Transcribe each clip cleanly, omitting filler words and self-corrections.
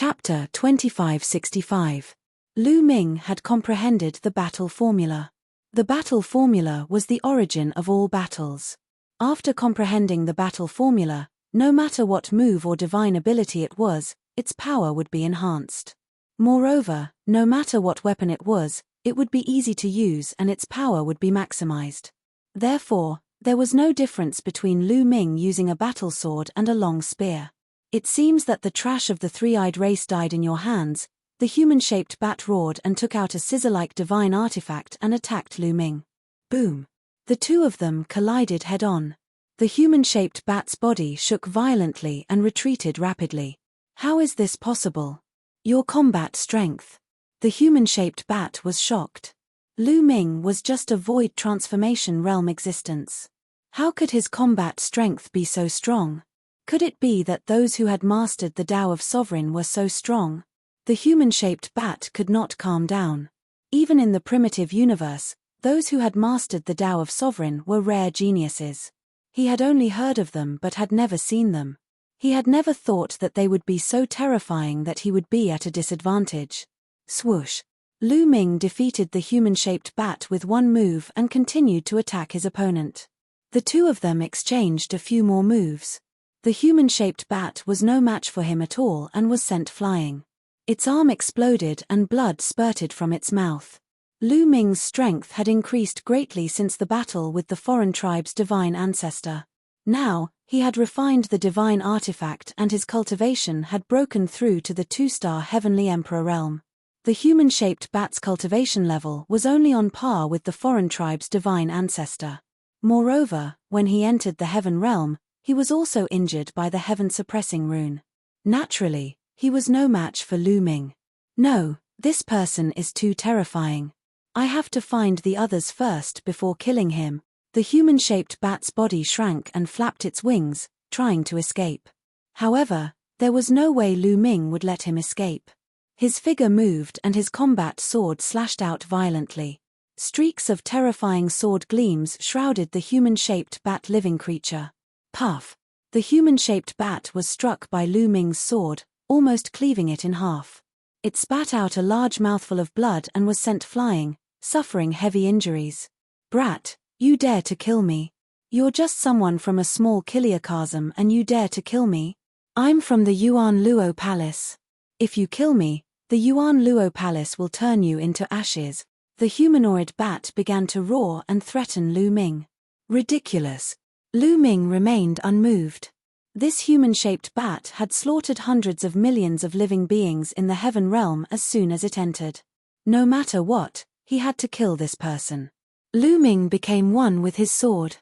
Chapter 2565. Lu Ming had comprehended the battle formula. The battle formula was the origin of all battles. After comprehending the battle formula, no matter what move or divine ability it was, its power would be enhanced. Moreover, no matter what weapon it would be easy to use and its power would be maximized. Therefore, there was no difference between Lu Ming using a battle sword and a long spear. It seems that the trash of the three-eyed race died in your hands. The human-shaped bat roared and took out a scissor-like divine artifact and attacked Lu Ming. Boom! The two of them collided head-on. The human-shaped bat's body shook violently and retreated rapidly. How is this possible? Your combat strength. The human-shaped bat was shocked. Lu Ming was just a void transformation realm existence. How could his combat strength be so strong? Could it be that those who had mastered the Tao of Sovereign were so strong? The human-shaped bat could not calm down. Even in the primitive universe, those who had mastered the Tao of Sovereign were rare geniuses. He had only heard of them but had never seen them. He had never thought that they would be so terrifying that he would be at a disadvantage. Swoosh! Lu Ming defeated the human-shaped bat with one move and continued to attack his opponent. The two of them exchanged a few more moves. The human-shaped bat was no match for him at all and was sent flying. Its arm exploded and blood spurted from its mouth. Lu Ming's strength had increased greatly since the battle with the foreign tribe's divine ancestor. Now, he had refined the divine artifact and his cultivation had broken through to the 2-star Heavenly Emperor realm. The human-shaped bat's cultivation level was only on par with the foreign tribe's divine ancestor. Moreover, when he entered the Heaven realm, he was also injured by the heaven-suppressing rune. Naturally, he was no match for Lu Ming. No, this person is too terrifying. I have to find the others first before killing him. The human-shaped bat's body shrank and flapped its wings, trying to escape. However, there was no way Lu Ming would let him escape. His figure moved and his combat sword slashed out violently. Streaks of terrifying sword gleams shrouded the human-shaped bat living creature. Puff! The human-shaped bat was struck by Lu Ming's sword, almost cleaving it in half. It spat out a large mouthful of blood and was sent flying, suffering heavy injuries. Brat, you dare to kill me? You're just someone from a small Kiliakasm and you dare to kill me? I'm from the Yuan Luo Palace. If you kill me, the Yuan Luo Palace will turn you into ashes. The humanoid bat began to roar and threaten Lu Ming. Ridiculous. Lu Ming remained unmoved. This human-shaped bat had slaughtered hundreds of millions of living beings in the Heaven realm as soon as it entered. No matter what, he had to kill this person. Lu Ming became one with his sword.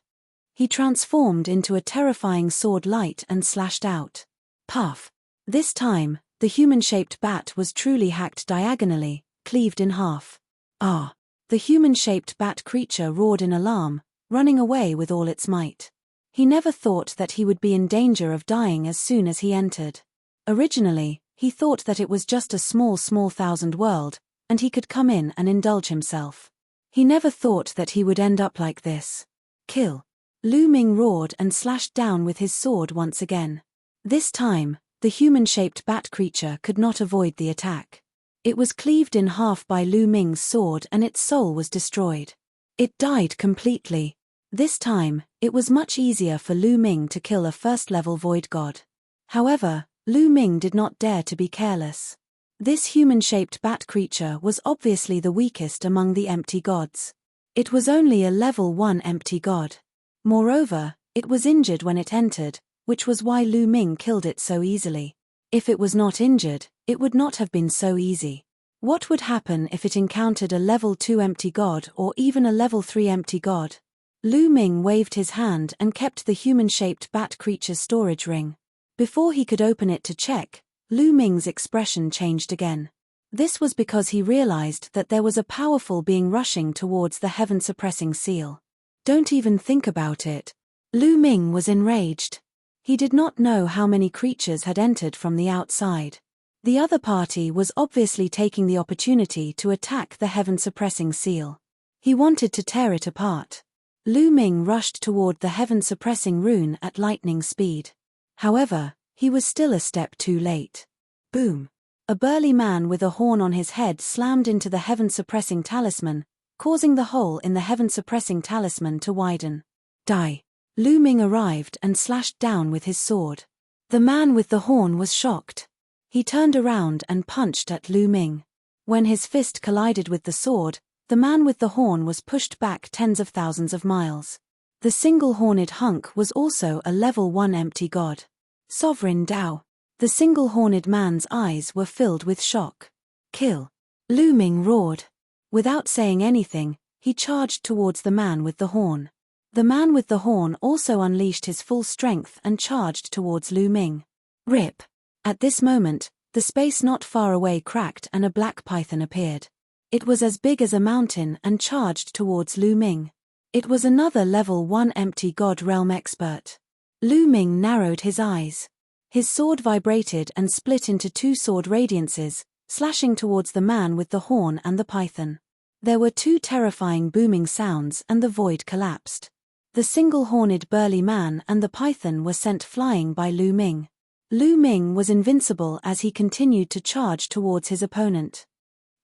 He transformed into a terrifying sword light and slashed out. Puff! This time, the human-shaped bat was truly hacked diagonally, cleaved in half. Ah! The human-shaped bat creature roared in alarm, running away with all its might. He never thought that he would be in danger of dying as soon as he entered. Originally, he thought that it was just a small thousand world, and he could come in and indulge himself. He never thought that he would end up like this. Kill! Lu Ming roared and slashed down with his sword once again. This time, the human-shaped bat creature could not avoid the attack. It was cleaved in half by Lu Ming's sword and its soul was destroyed. It died completely. This time, it was much easier for Lu Ming to kill a first-level void god. However, Lu Ming did not dare to be careless. This human-shaped bat creature was obviously the weakest among the empty gods. It was only a level 1 empty god. Moreover, it was injured when it entered, which was why Lu Ming killed it so easily. If it was not injured, it would not have been so easy. What would happen if it encountered a level 2 empty god or even a level 3 empty god? Lu Ming waved his hand and kept the human-shaped bat creature's storage ring. Before he could open it to check, Lu Ming's expression changed again. This was because he realized that there was a powerful being rushing towards the heaven-suppressing seal. Don't even think about it. Lu Ming was enraged. He did not know how many creatures had entered from the outside. The other party was obviously taking the opportunity to attack the heaven-suppressing seal. He wanted to tear it apart. Lu Ming rushed toward the heaven-suppressing rune at lightning speed. However, he was still a step too late. Boom! A burly man with a horn on his head slammed into the heaven-suppressing talisman, causing the hole in the heaven-suppressing talisman to widen. Die. Lu Ming arrived and slashed down with his sword. The man with the horn was shocked. He turned around and punched at Lu Ming. When his fist collided with the sword, the man with the horn was pushed back tens of thousands of miles. The single-horned hunk was also a level 1 empty god. Sovereign Dao. The single-horned man's eyes were filled with shock. Kill. Lu Ming roared. Without saying anything, he charged towards the man with the horn. The man with the horn also unleashed his full strength and charged towards Lu Ming. Rip. At this moment, the space not far away cracked and a black python appeared. It was as big as a mountain and charged towards Lu Ming. It was another level 1 empty god realm expert. Lu Ming narrowed his eyes. His sword vibrated and split into 2 sword radiances, slashing towards the man with the horn and the python. There were 2 terrifying booming sounds and the void collapsed. The single-horned burly man and the python were sent flying by Lu Ming. Lu Ming was invincible as he continued to charge towards his opponent.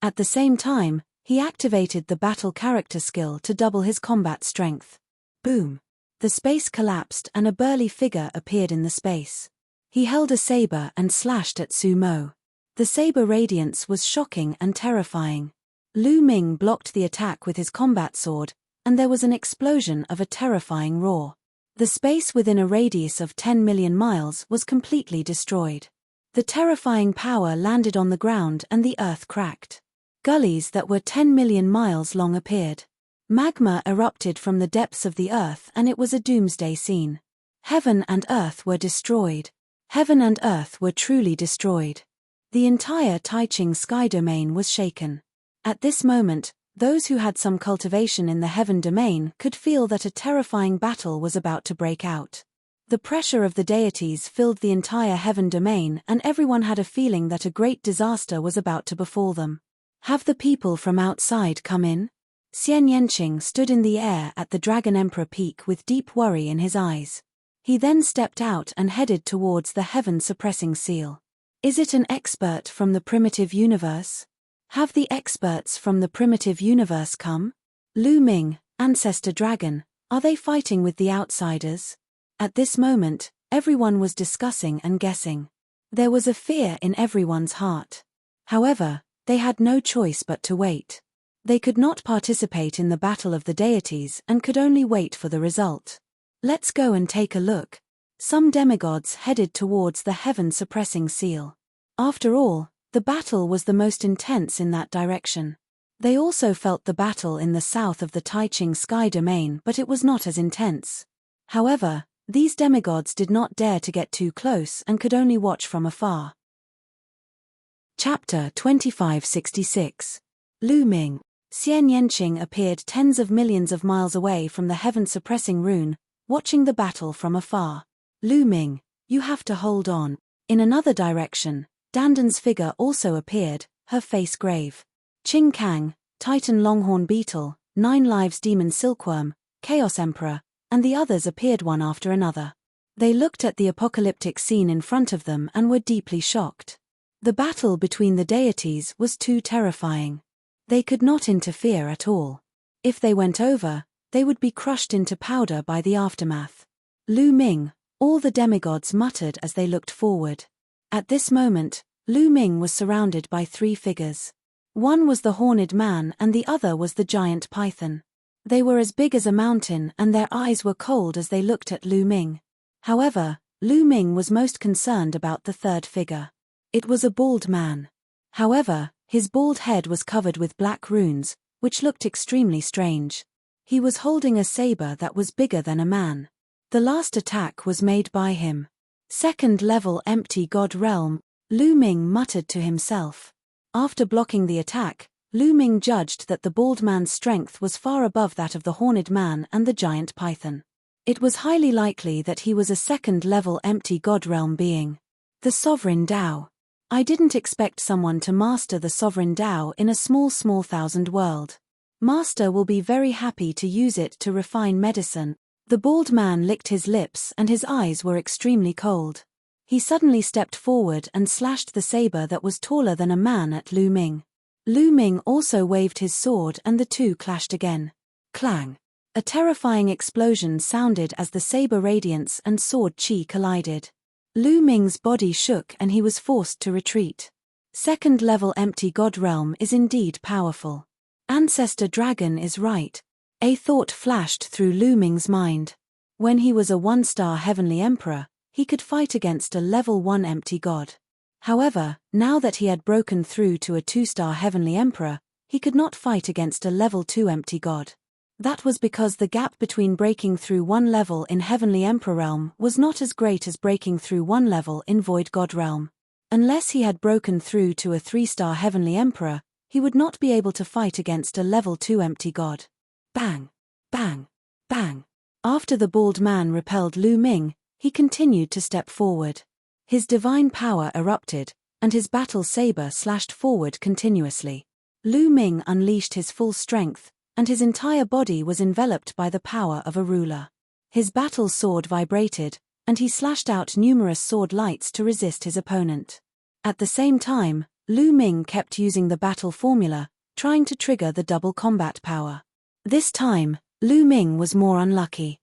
At the same time, he activated the battle character skill to double his combat strength. Boom! The space collapsed and a burly figure appeared in the space. He held a saber and slashed at Su Mo. The saber radiance was shocking and terrifying. Lu Ming blocked the attack with his combat sword, and there was an explosion of a terrifying roar. The space within a radius of 10 million miles was completely destroyed. The terrifying power landed on the ground and the earth cracked. Gullies that were 10 million miles long appeared. Magma erupted from the depths of the earth and it was a doomsday scene. Heaven and earth were destroyed. Heaven and earth were truly destroyed. The entire Taiching sky domain was shaken. At this moment, those who had some cultivation in the heaven domain could feel that a terrifying battle was about to break out. The pressure of the deities filled the entire heaven domain and everyone had a feeling that a great disaster was about to befall them. Have the people from outside come in? Xian Yanqing stood in the air at the Dragon Emperor peak with deep worry in his eyes. He then stepped out and headed towards the heaven-suppressing seal. Is it an expert from the primitive universe? Have the experts from the primitive universe come? Lu Ming, Ancestor Dragon, are they fighting with the outsiders? At this moment, everyone was discussing and guessing. There was a fear in everyone's heart. However, they had no choice but to wait. They could not participate in the battle of the deities and could only wait for the result. Let's go and take a look. Some demigods headed towards the heaven-suppressing seal. After all, the battle was the most intense in that direction. They also felt the battle in the south of the Taiching sky domain, but it was not as intense. However, these demigods did not dare to get too close and could only watch from afar. Chapter 2566. Lu Ming. Xian Yanqing appeared tens of millions of miles away from the heaven-suppressing rune, watching the battle from afar. Lu Ming, you have to hold on. In another direction, Dandan's figure also appeared, her face grave. Qing Kang, Titan Longhorn Beetle, 9 Lives Demon Silkworm, Chaos Emperor, and the others appeared one after another. They looked at the apocalyptic scene in front of them and were deeply shocked. The battle between the deities was too terrifying. They could not interfere at all. If they went over, they would be crushed into powder by the aftermath. Lu Ming, all the demigods muttered as they looked forward. At this moment, Lu Ming was surrounded by 3 figures. One was the horned man and the other was the giant python. They were as big as a mountain and their eyes were cold as they looked at Lu Ming. However, Lu Ming was most concerned about the third figure. It was a bald man. However, his bald head was covered with black runes, which looked extremely strange. He was holding a saber that was bigger than a man. The last attack was made by him. Second level empty god realm, Lu Ming muttered to himself. After blocking the attack, Lu Ming judged that the bald man's strength was far above that of the horned man and the giant python. It was highly likely that he was a second level empty god realm being. The Sovereign Dao. I didn't expect someone to master the Sovereign Dao in a small thousand world. Master will be very happy to use it to refine medicine. The bald man licked his lips and his eyes were extremely cold. He suddenly stepped forward and slashed the saber that was taller than a man at Lu Ming. Lu Ming also waved his sword and the two clashed again. Clang! A terrifying explosion sounded as the saber radiance and sword chi collided. Lu Ming's body shook and he was forced to retreat. Second-level empty god realm is indeed powerful. Ancestor Dragon is right. A thought flashed through Lu Ming's mind. When he was a 1-star heavenly emperor, he could fight against a level 1 empty god. However, now that he had broken through to a 2-star heavenly emperor, he could not fight against a level 2 empty god. That was because the gap between breaking through one level in heavenly emperor realm was not as great as breaking through one level in void god realm. Unless he had broken through to a 3-star heavenly emperor, he would not be able to fight against a level 2 empty god. Bang! Bang! Bang! After the bald man repelled Lu Ming, he continued to step forward. His divine power erupted, and his battle saber slashed forward continuously. Lu Ming unleashed his full strength, and his entire body was enveloped by the power of a ruler. His battle sword vibrated, and he slashed out numerous sword lights to resist his opponent. At the same time, Lu Ming kept using the battle formula, trying to trigger the double combat power. This time, Lu Ming was more unlucky.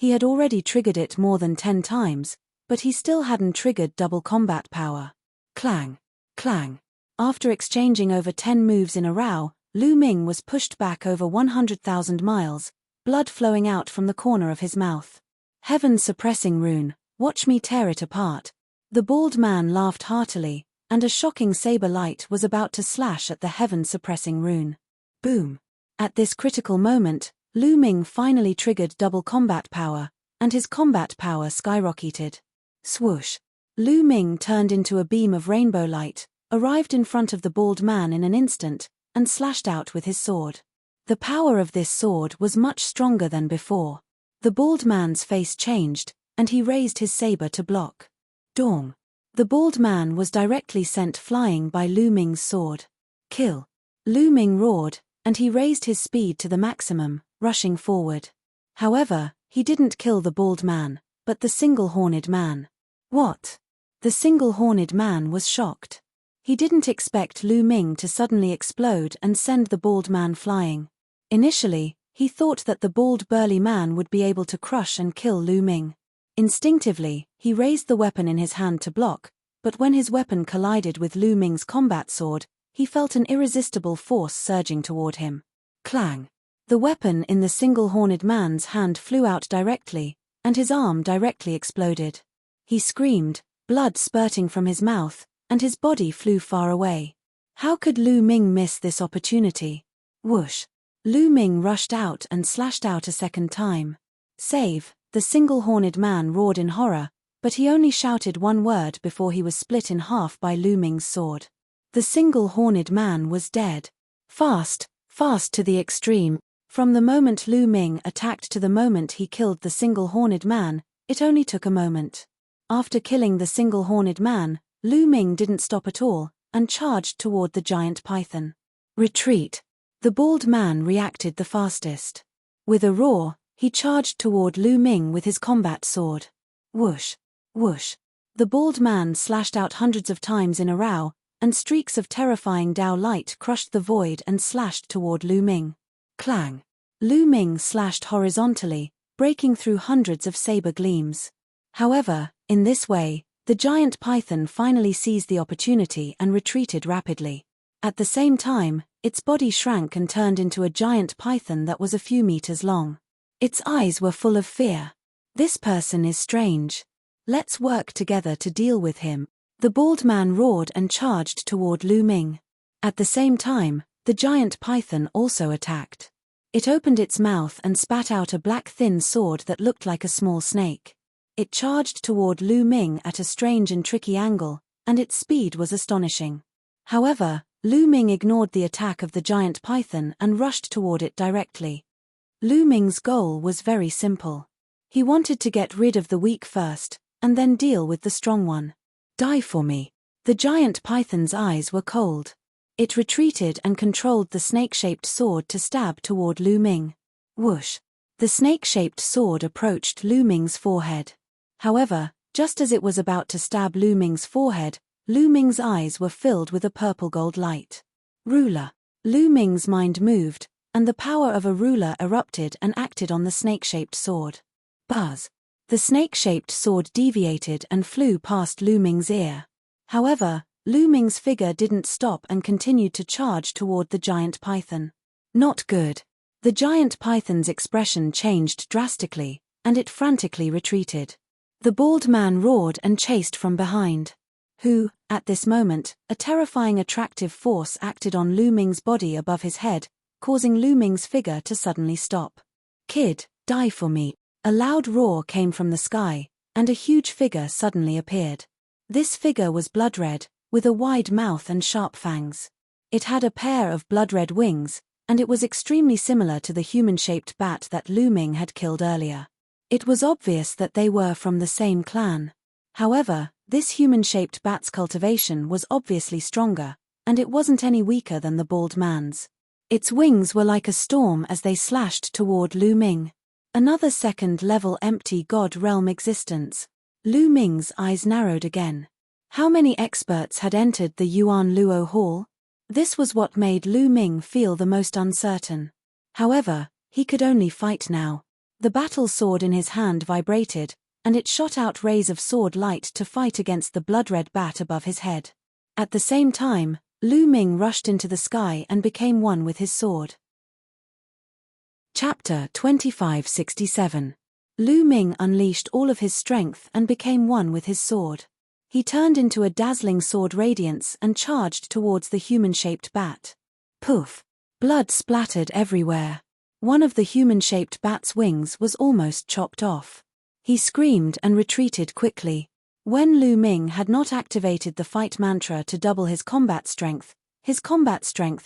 He had already triggered it more than 10 times, but he still hadn't triggered double combat power. Clang! Clang! After exchanging over 10 moves in a row, Lu Ming was pushed back over 100,000 miles, blood flowing out from the corner of his mouth. Heaven's suppressing rune, watch me tear it apart. The bald man laughed heartily, and a shocking saber light was about to slash at the heaven suppressing rune. Boom! At this critical moment, Lu Ming finally triggered double combat power, and his combat power skyrocketed. Swoosh! Lu Ming turned into a beam of rainbow light, arrived in front of the bald man in an instant, and slashed out with his sword. The power of this sword was much stronger than before. The bald man's face changed, and he raised his saber to block. Dong! The bald man was directly sent flying by Lu Ming's sword. Kill! Lu Ming roared, and he raised his speed to the maximum, rushing forward. However, he didn't kill the bald man, but the single-horned man. What? The single-horned man was shocked. He didn't expect Lu Ming to suddenly explode and send the bald man flying. Initially, he thought that the bald burly man would be able to crush and kill Lu Ming. Instinctively, he raised the weapon in his hand to block, but when his weapon collided with Lu Ming's combat sword, he felt an irresistible force surging toward him. Clang! The weapon in the single-horned man's hand flew out directly, and his arm directly exploded. He screamed, blood spurting from his mouth, and his body flew far away. How could Lu Ming miss this opportunity? Whoosh! Lu Ming rushed out and slashed out a second time. Save! The single-horned man roared in horror, but he only shouted one word before he was split in half by Lu Ming's sword. The single-horned man was dead. Fast, fast to the extreme. From the moment Lu Ming attacked to the moment he killed the single-horned man, it only took a moment. After killing the single-horned man, Lu Ming didn't stop at all, and charged toward the giant python. Retreat! The bald man reacted the fastest. With a roar, he charged toward Lu Ming with his combat sword. Whoosh! Whoosh! The bald man slashed out hundreds of times in a row, and streaks of terrifying Dao light crushed the void and slashed toward Lu Ming. Clang! Lu Ming slashed horizontally, breaking through hundreds of saber gleams. However, in this way, the giant python finally seized the opportunity and retreated rapidly. At the same time, its body shrank and turned into a giant python that was a few meters long. Its eyes were full of fear. This person is strange. Let's work together to deal with him. The bald man roared and charged toward Lu Ming. At the same time, the giant python also attacked. It opened its mouth and spat out a black thin sword that looked like a small snake. It charged toward Lu Ming at a strange and tricky angle, and its speed was astonishing. However, Lu Ming ignored the attack of the giant python and rushed toward it directly. Lu Ming's goal was very simple. He wanted to get rid of the weak first, and then deal with the strong one. Die for me. The giant python's eyes were cold. It retreated and controlled the snake-shaped sword to stab toward Lu Ming. Whoosh! The snake-shaped sword approached Lu Ming's forehead. However, Just as it was about to stab Lu Ming's forehead, Lu Ming's eyes were filled with a purple-gold light. Ruler. Lu Ming's mind moved, and the power of a ruler erupted and acted on the snake-shaped sword. Buzz. The snake-shaped sword deviated and flew past Lu Ming's ear. However, Lu Ming's figure didn't stop and continued to charge toward the giant python. Not good. The giant python's expression changed drastically, and it frantically retreated. The bald man roared and chased from behind. At this moment, a terrifying attractive force acted on Lu Ming's body above his head, causing Lu Ming's figure to suddenly stop. Kid, die for me. A loud roar came from the sky, and a huge figure suddenly appeared. This figure was blood-red, with a wide mouth and sharp fangs. It had a pair of blood-red wings, and it was extremely similar to the human-shaped bat that Lu Ming had killed earlier. It was obvious that they were from the same clan. However, this human-shaped bat's cultivation was obviously stronger, and it wasn't any weaker than the bald man's. Its wings were like a storm as they slashed toward Lu Ming. Another second-level empty god realm existence. Lu Ming's eyes narrowed again. How many experts had entered the Yuan Luo Hall? This was what made Lu Ming feel the most uncertain. However, he could only fight now. The battle sword in his hand vibrated, and it shot out rays of sword light to fight against the blood-red bat above his head. At the same time, Lu Ming rushed into the sky and became one with his sword. Chapter 2567. Lu Ming unleashed all of his strength and became one with his sword. He turned into a dazzling sword radiance and charged towards the human-shaped bat. Poof! Blood splattered everywhere. One of the human-shaped bat's wings was almost chopped off. He screamed and retreated quickly. When Lu Ming had not activated the fight mantra to double his combat strength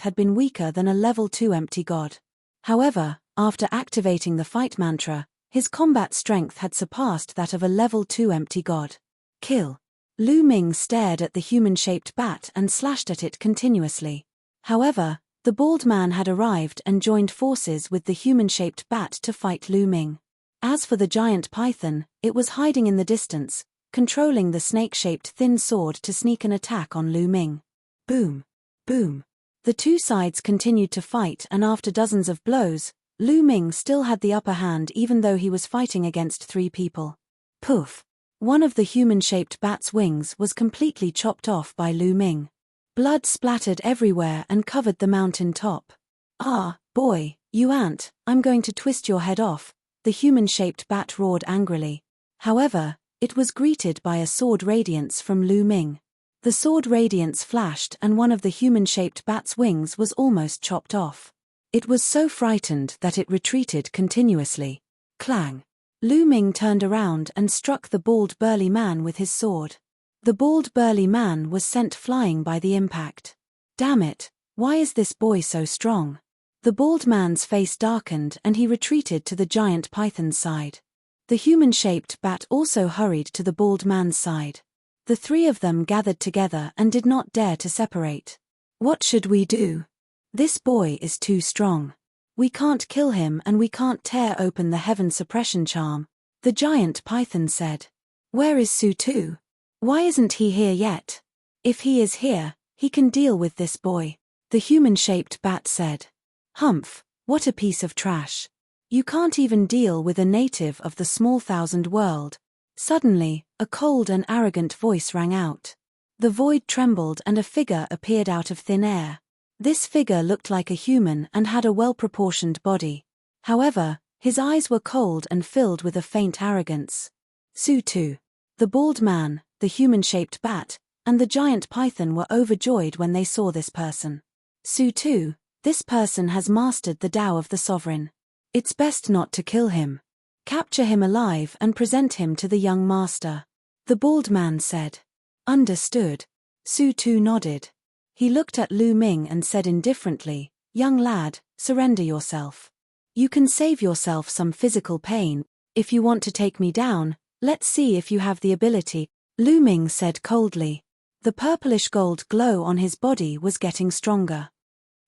had been weaker than a level 2 empty god. However, after activating the fight mantra, his combat strength had surpassed that of a level 2 empty god. Kill. Lu Ming stared at the human-shaped bat and slashed at it continuously. However, the bald man had arrived and joined forces with the human-shaped bat to fight Lu Ming. As for the giant python, it was hiding in the distance, controlling the snake-shaped thin sword to sneak an attack on Lu Ming. Boom! Boom! The two sides continued to fight, and after dozens of blows, Lu Ming still had the upper hand even though he was fighting against 3 people. Poof! One of the human-shaped bat's wings was completely chopped off by Lu Ming. Blood splattered everywhere and covered the mountain top. Ah, boy, you ant, I'm going to twist your head off, the human-shaped bat roared angrily. However, it was greeted by a sword radiance from Lu Ming. The sword radiance flashed and one of the human-shaped bat's wings was almost chopped off. It was so frightened that it retreated continuously. Clang! Lu Ming turned around and struck the bald burly man with his sword. The bald burly man was sent flying by the impact. Damn it, why is this boy so strong? The bald man's face darkened and he retreated to the giant python's side. The human-shaped bat also hurried to the bald man's side. The 3 of them gathered together and did not dare to separate. What should we do? This boy is too strong. We can't kill him and we can't tear open the heaven suppression charm, the giant python said. Where is Su-Tu? Why isn't he here yet? If he is here, he can deal with this boy, the human-shaped bat said. Humph, what a piece of trash. You can't even deal with a native of the small thousand world. Suddenly, a cold and arrogant voice rang out. The void trembled and a figure appeared out of thin air. This figure looked like a human and had a well-proportioned body. However, his eyes were cold and filled with a faint arrogance. Su-Tu. The bald man, the human-shaped bat, and the giant python were overjoyed when they saw this person. Su-Tu, this person has mastered the Tao of the Sovereign. It's best not to kill him. Capture him alive and present him to the young master. The bald man said. Understood. Su-Tu nodded. He looked at Lu Ming and said indifferently, Young lad, surrender yourself. You can save yourself some physical pain. If you want to take me down, let's see if you have the ability. Lu Ming said coldly. The purplish gold glow on his body was getting stronger.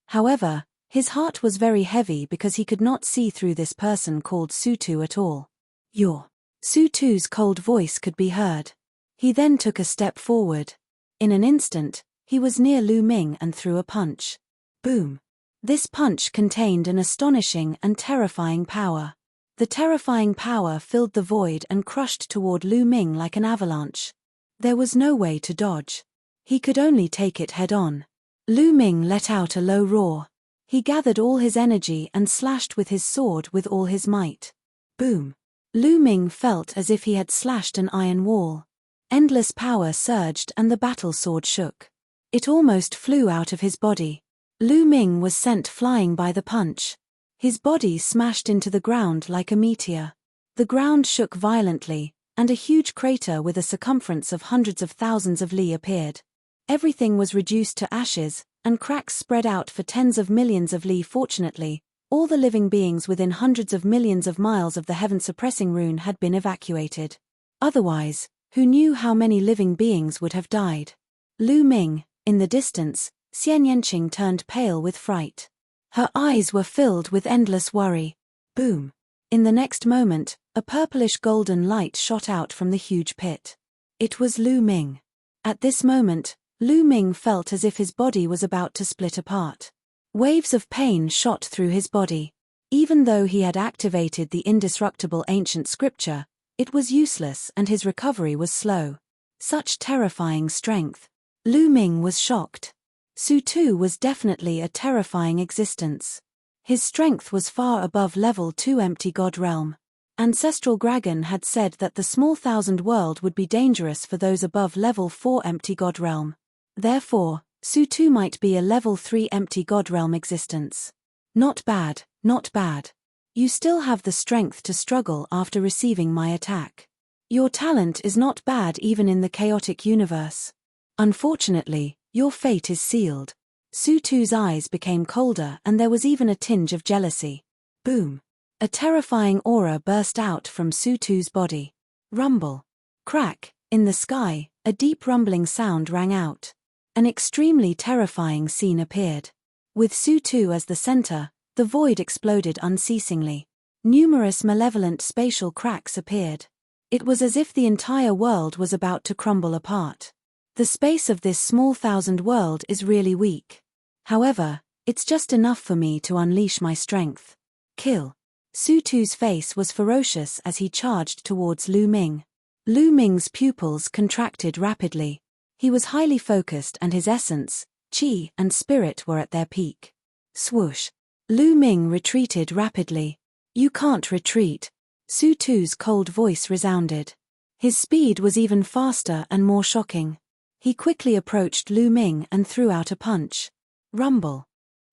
However, his heart was very heavy because he could not see through this person called Su-Tu at all. Your Su-Tu's cold voice could be heard. He then took a step forward. In an instant, he was near Lu Ming and threw a punch. Boom! This punch contained an astonishing and terrifying power. The terrifying power filled the void and crushed toward Lu Ming like an avalanche. There was no way to dodge. He could only take it head-on. Lu Ming let out a low roar. He gathered all his energy and slashed with his sword with all his might. Boom! Lu Ming felt as if he had slashed an iron wall. Endless power surged and the battle sword shook. It almost flew out of his body. Lu Ming was sent flying by the punch. His body smashed into the ground like a meteor. The ground shook violently, and a huge crater with a circumference of hundreds of thousands of li appeared. Everything was reduced to ashes, and cracks spread out for tens of millions of li. Fortunately, all the living beings within hundreds of millions of miles of the heaven-suppressing rune had been evacuated. Otherwise, who knew how many living beings would have died? Lu Ming, in the distance, Xian Yanqing turned pale with fright. Her eyes were filled with endless worry. Boom! In the next moment, a purplish-golden light shot out from the huge pit. It was Lu Ming. At this moment, Lu Ming felt as if his body was about to split apart. Waves of pain shot through his body. Even though he had activated the indestructible ancient scripture, it was useless and his recovery was slow. Such terrifying strength. Lu Ming was shocked. Su Tu was definitely a terrifying existence. His strength was far above level 2 empty god realm. Ancestral Dragon had said that the small thousand world would be dangerous for those above level 4 empty god realm. Therefore, Su Tu might be a level 3 empty god realm existence. Not bad, not bad. You still have the strength to struggle after receiving my attack. Your talent is not bad even in the chaotic universe. Unfortunately, your fate is sealed. Su Tu's eyes became colder and there was even a tinge of jealousy. Boom! A terrifying aura burst out from Su Tu's body. Rumble. Crack. In the sky, a deep rumbling sound rang out. An extremely terrifying scene appeared. With Su Tu as the center, the void exploded unceasingly. Numerous malevolent spatial cracks appeared. It was as if the entire world was about to crumble apart. The space of this small thousand world is really weak. However, it's just enough for me to unleash my strength. Kill. Su Tu's face was ferocious as he charged towards Lu Ming. Lu Ming's pupils contracted rapidly. He was highly focused and his essence, qi, and spirit were at their peak. Swoosh. Lu Ming retreated rapidly. You can't retreat. Su Tu's cold voice resounded. His speed was even faster and more shocking. He quickly approached Lu Ming and threw out a punch. Rumble.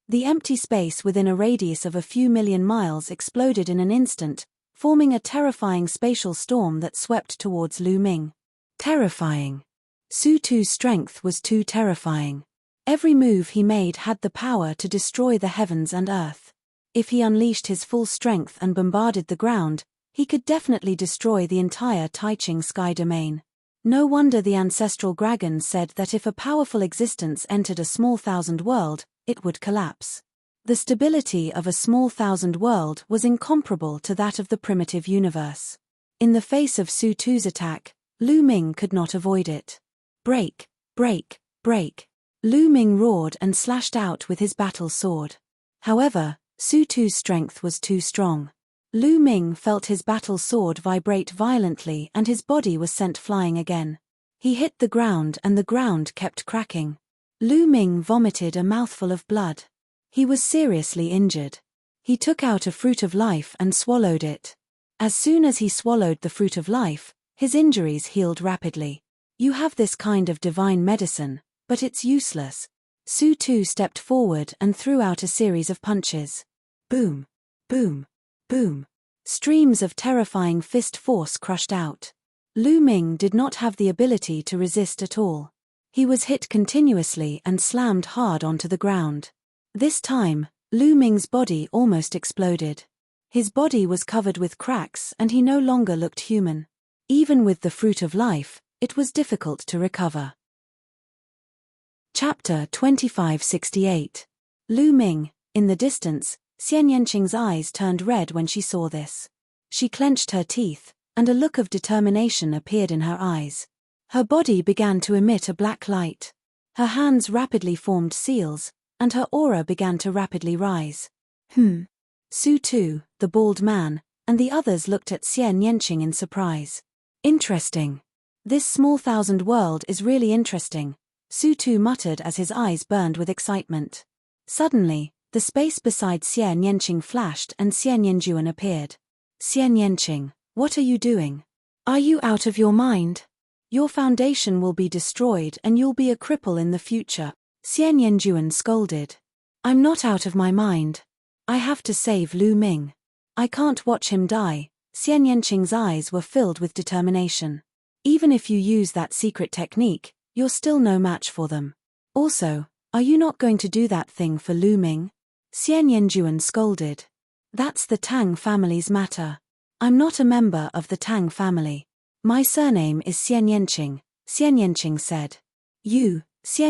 The empty space within a radius of a few million miles exploded in an instant, forming a terrifying spatial storm that swept towards Lu Ming. Terrifying. Su Tu's strength was too terrifying. Every move he made had the power to destroy the heavens and earth. If he unleashed his full strength and bombarded the ground, he could definitely destroy the entire Taiching sky domain. No wonder the ancestral dragon said that if a powerful existence entered a small thousand world, it would collapse. The stability of a small thousand world was incomparable to that of the primitive universe. In the face of Su Tu's attack, Lu Ming could not avoid it. Break, break, break. Lu Ming roared and slashed out with his battle sword. However, Su Tu's strength was too strong. Lu Ming felt his battle sword vibrate violently and his body was sent flying again. He hit the ground and the ground kept cracking. Lu Ming vomited a mouthful of blood. He was seriously injured. He took out a fruit of life and swallowed it. As soon as he swallowed the fruit of life, his injuries healed rapidly. You have this kind of divine medicine, but it's useless. Su Tu stepped forward and threw out a series of punches. Boom, boom, boom. Streams of terrifying fist force crushed out. Lu Ming did not have the ability to resist at all. He was hit continuously and slammed hard onto the ground. This time, Lu Ming's body almost exploded. His body was covered with cracks and he no longer looked human. Even with the fruit of life, it was difficult to recover. Chapter 2568. Lu Ming. In the distance, Xian Yanqing's eyes turned red when she saw this. She clenched her teeth, and a look of determination appeared in her eyes. Her body began to emit a black light. Her hands rapidly formed seals, and her aura began to rapidly rise. Su Tu, the bald man, and the others looked at Xian Yanqing in surprise. Interesting. This small thousand world is really interesting, Su Tu muttered as his eyes burned with excitement. Suddenly, the space beside Xian Yanqing flashed and Xian Yanjuan appeared. Xian Yanqing, what are you doing? Are you out of your mind? Your foundation will be destroyed and you'll be a cripple in the future, Xian Yanjuan scolded. I'm not out of my mind. I have to save Lu Ming. I can't watch him die. Xian Yanqing's eyes were filled with determination. Even if you use that secret technique, you're still no match for them. Also, are you not going to do that thing for Lu Ming? Xian Yanjuan scolded. That's the Tang family's matter. I'm not a member of the Tang family. My surname is Xian Yanqing, Xian Yanqing said. Xian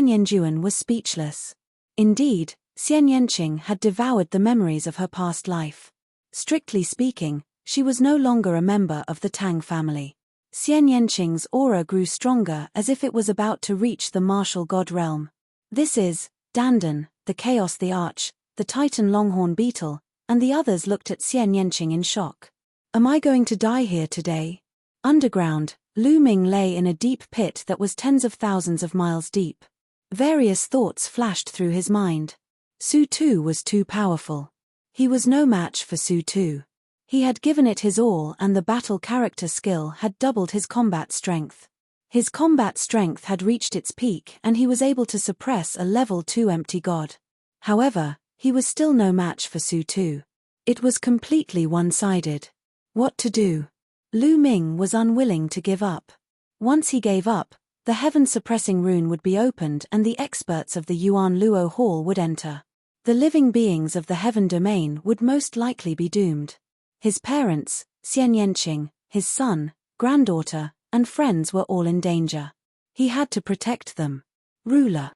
Yanjuan was speechless. Indeed, Xian Yanqing had devoured the memories of her past life. Strictly speaking, she was no longer a member of the Tang family. Xian Yanqing's aura grew stronger as if it was about to reach the martial god realm. This is Dandan, the Chaos the Arch, the Titan Longhorn Beetle, and the others looked at Xian Yanqing in shock. Am I going to die here today? Underground, Lu Ming lay in a deep pit that was tens of thousands of miles deep. Various thoughts flashed through his mind. Su Tu was too powerful. He was no match for Su Tu. He had given it his all and the battle character skill had doubled his combat strength. His combat strength had reached its peak and he was able to suppress a level 2 empty god. However, he was still no match for Su Tu. It was completely one-sided. What to do? Lu Ming was unwilling to give up. Once he gave up, the heaven-suppressing rune would be opened and the experts of the Yuan Luo Hall would enter. The living beings of the heaven domain would most likely be doomed. His parents, Xian Yanqing, his son, granddaughter, and friends were all in danger. He had to protect them. Ruler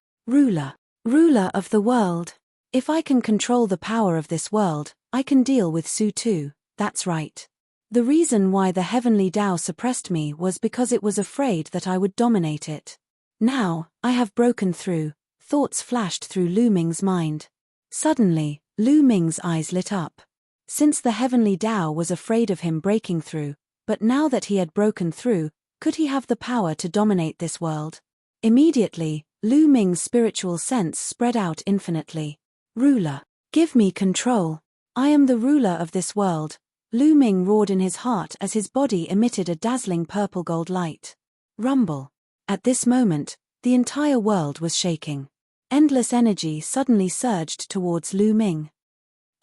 of the world. If I can control the power of this world, I can deal with Su Tu, that's right. The reason why the heavenly Tao suppressed me was because it was afraid that I would dominate it. Now, I have broken through, thoughts flashed through Lu Ming's mind. Suddenly, Lu Ming's eyes lit up. Since the heavenly Tao was afraid of him breaking through, but now that he had broken through, could he have the power to dominate this world? Immediately, Lu Ming's spiritual sense spread out infinitely. Ruler, give me control. I am the ruler of this world. Lu Ming roared in his heart as his body emitted a dazzling purple-gold light. Rumble. At this moment, the entire world was shaking. Endless energy suddenly surged towards Lu Ming.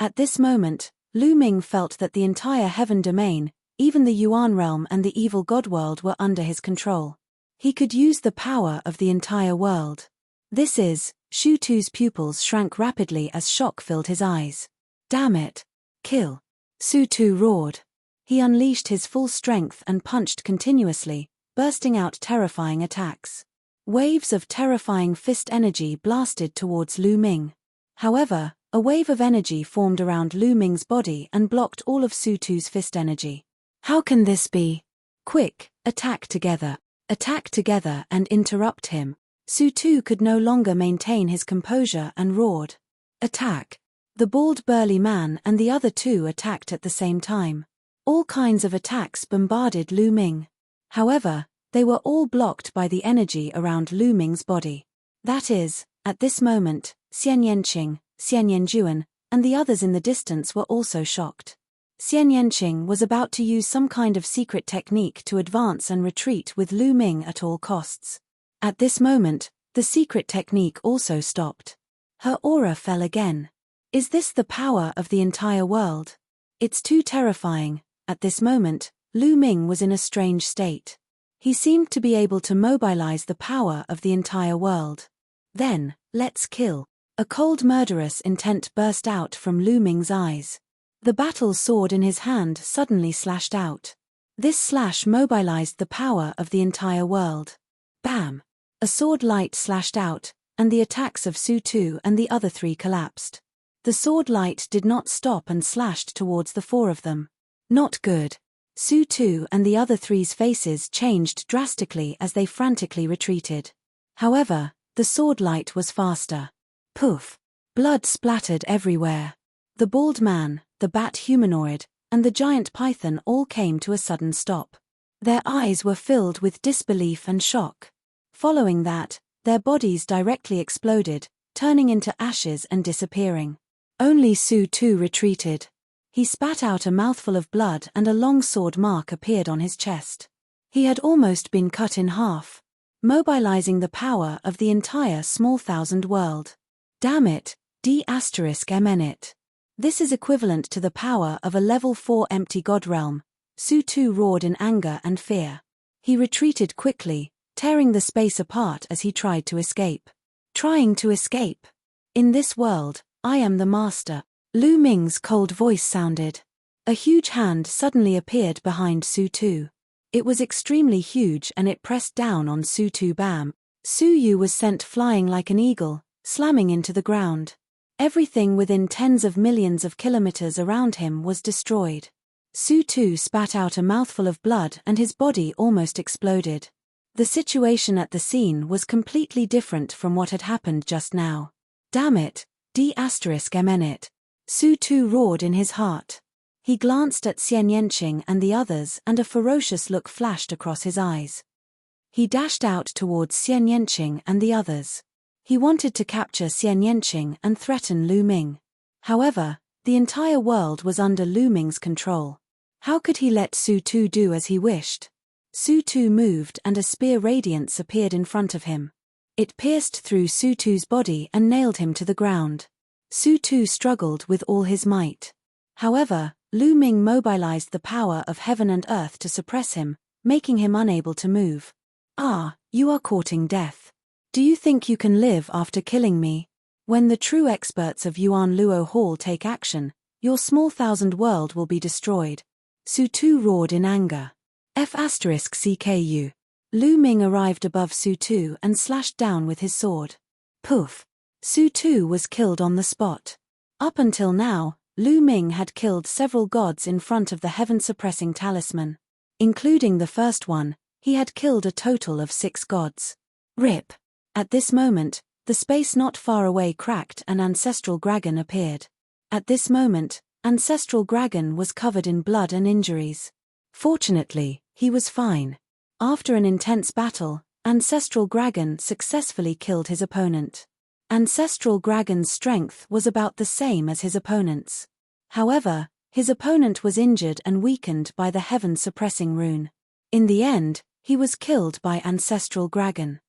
At this moment, Lu Ming felt that the entire heaven domain, even the Yuan realm and the evil god world were under his control. He could use the power of the entire world. This is, Su Tu's pupils shrank rapidly as shock filled his eyes. Damn it. Kill. Su Tu roared. He unleashed his full strength and punched continuously, bursting out terrifying attacks. Waves of terrifying fist energy blasted towards Lu Ming. However, a wave of energy formed around Lu Ming's body and blocked all of Su Tu's fist energy. How can this be? Quick, attack together and interrupt him. Su Tu could no longer maintain his composure and roared. Attack. The bald burly man and the other two attacked at the same time. All kinds of attacks bombarded Lu Ming. However, they were all blocked by the energy around Lu Ming's body. That is, at this moment, Xian Yanqing, Xian Yanjuan, and the others in the distance were also shocked. Xian Yanqing was about to use some kind of secret technique to advance and retreat with Lu Ming at all costs. At this moment, the secret technique also stopped. Her aura fell again. Is this the power of the entire world? It's too terrifying. At this moment, Lu Ming was in a strange state. He seemed to be able to mobilize the power of the entire world. Then, let's kill. A cold murderous intent burst out from Lu Ming's eyes. The battle sword in his hand suddenly slashed out. This slash mobilized the power of the entire world. Bam! A sword light slashed out, and the attacks of Su Tu and the other three collapsed. The sword light did not stop and slashed towards the four of them. Not good. Su Tu and the other three's faces changed drastically as they frantically retreated. However, the sword light was faster. Poof! Blood splattered everywhere. The bald man, the bat humanoid, and the giant python all came to a sudden stop. Their eyes were filled with disbelief and shock. Following that, their bodies directly exploded, turning into ashes and disappearing. Only Su Tu retreated. He spat out a mouthful of blood and a long sword mark appeared on his chest. He had almost been cut in half, mobilizing the power of the entire small thousand world. Damn it, D*MN. This is equivalent to the power of a level 4 empty god realm. Su Tu roared in anger and fear. He retreated quickly, tearing the space apart as he tried to escape. Trying to escape? In this world, I am the master. Lu Ming's cold voice sounded. A huge hand suddenly appeared behind Su Tu. It was extremely huge and it pressed down on Su Tu. Bam! Su Yu was sent flying like an eagle, slamming into the ground. Everything within tens of millions of kilometers around him was destroyed. Su Tu spat out a mouthful of blood and his body almost exploded. The situation at the scene was completely different from what had happened just now. Damn it, D*MN. Su Tu roared in his heart. He glanced at Xian Yanqing and the others and a ferocious look flashed across his eyes. He dashed out towards Xian Yanqing and the others. He wanted to capture Xian Yanqing and threaten Lu Ming. However, the entire world was under Lu Ming's control. How could he let Su Tu do as he wished? Su Tu moved and a spear radiance appeared in front of him. It pierced through Su Tu's body and nailed him to the ground. Su Tu struggled with all his might. However, Lu Ming mobilized the power of heaven and earth to suppress him, making him unable to move. Ah, you are courting death. Do you think you can live after killing me? When the true experts of Yuan Luo Hall take action, your small thousand world will be destroyed. Su Tu roared in anger. F***CKU. Lu Ming arrived above Su Tu and slashed down with his sword. Poof! Su Tu was killed on the spot. Up until now, Lu Ming had killed several gods in front of the heaven-suppressing talisman. Including the first one, he had killed a total of 6 gods. RIP. At this moment, the space not far away cracked and Ancestral Dragon appeared. At this moment, Ancestral Dragon was covered in blood and injuries. Fortunately, he was fine. After an intense battle, Ancestral Dragon successfully killed his opponent. Ancestral Dragon's strength was about the same as his opponent's. However, his opponent was injured and weakened by the heaven-suppressing rune. In the end, he was killed by Ancestral Dragon.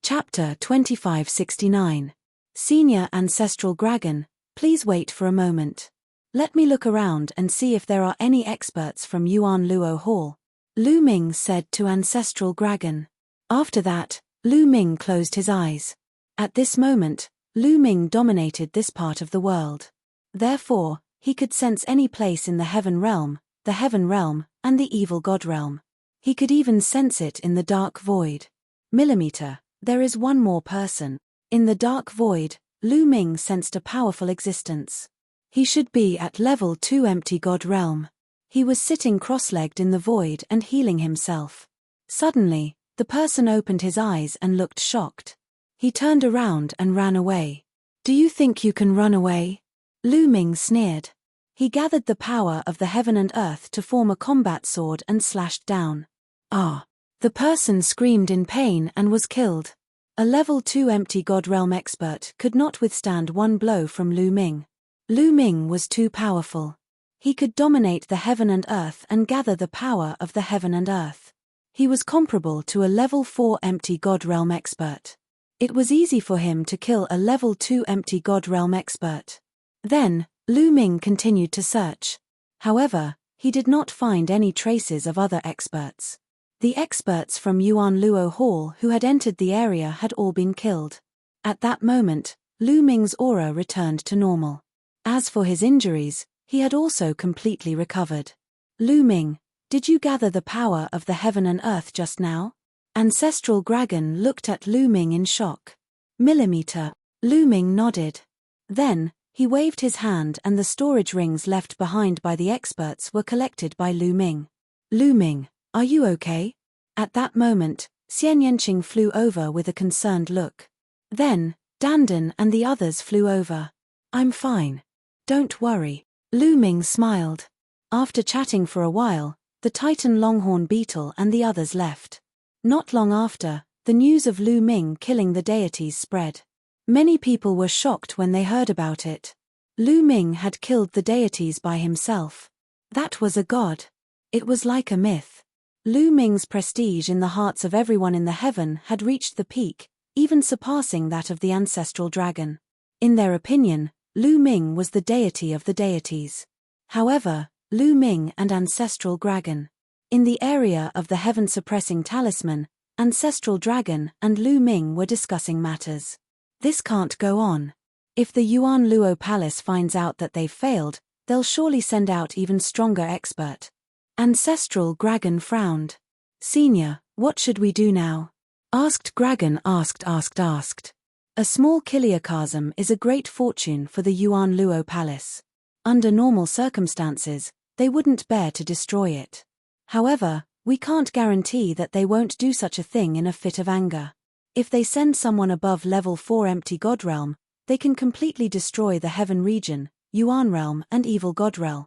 Chapter 2569. Senior Ancestral Dragon, please wait for a moment. Let me look around and see if there are any experts from Yuan Luo Hall, Lu Ming said to Ancestral Dragon. After that, Lu Ming closed his eyes. At this moment, Lu Ming dominated this part of the world. Therefore, he could sense any place in the heaven realm, and the evil god realm. He could even sense it in the dark void. Millimeter, there is one more person. In the dark void, Lu Ming sensed a powerful existence. He should be at level 2 empty god realm. He was sitting cross-legged in the void and healing himself. Suddenly, the person opened his eyes and looked shocked. He turned around and ran away. Do you think you can run away? Lu Ming sneered. He gathered the power of the heaven and earth to form a combat sword and slashed down. Ah! The person screamed in pain and was killed. A level 2 empty god realm expert could not withstand one blow from Lu Ming. Lu Ming was too powerful. He could dominate the heaven and earth and gather the power of the heaven and earth. He was comparable to a level 4 empty god realm expert. It was easy for him to kill a level 2 empty god realm expert. Then, Lu Ming continued to search. However, he did not find any traces of other experts. The experts from Yuan Luo Hall who had entered the area had all been killed. At that moment, Lu Ming's aura returned to normal. As for his injuries, he had also completely recovered. Lu Ming, did you gather the power of the heaven and earth just now? Ancestral Dragon looked at Lu Ming in shock. Millimeter, Lu Ming nodded. Then, He waved his hand and the storage rings left behind by the experts were collected by Lu Ming. Lu Ming, are you okay? At that moment, Xian Yanqing flew over with a concerned look. Then, Dandan and the others flew over. I'm fine. Don't worry. Lu Ming smiled. After chatting for a while, the Titan Longhorn Beetle and the others left. Not long after, the news of Lu Ming killing the deities spread. Many people were shocked when they heard about it. Lu Ming had killed the deities by himself. That was a god. It was like a myth. Lu Ming's prestige in the hearts of everyone in the heaven had reached the peak, even surpassing that of the ancestral dragon. In their opinion, Lu Ming was the deity of the deities. However, Lu Ming and ancestral dragon. In the area of the heaven-suppressing talisman, ancestral dragon and Lu Ming were discussing matters. This can't go on. If the Yuan Luo Palace finds out that they've failed, they'll surely send out even stronger expert. Ancestral dragon frowned. Senior, what should we do now? Asked dragon asked. A small kiliocosm is a great fortune for the Yuan Luo Palace. Under normal circumstances, they wouldn't bear to destroy it. However, we can't guarantee that they won't do such a thing in a fit of anger. If they send someone above level 4 empty god realm, they can completely destroy the heaven region, Yuan realm and evil god realm.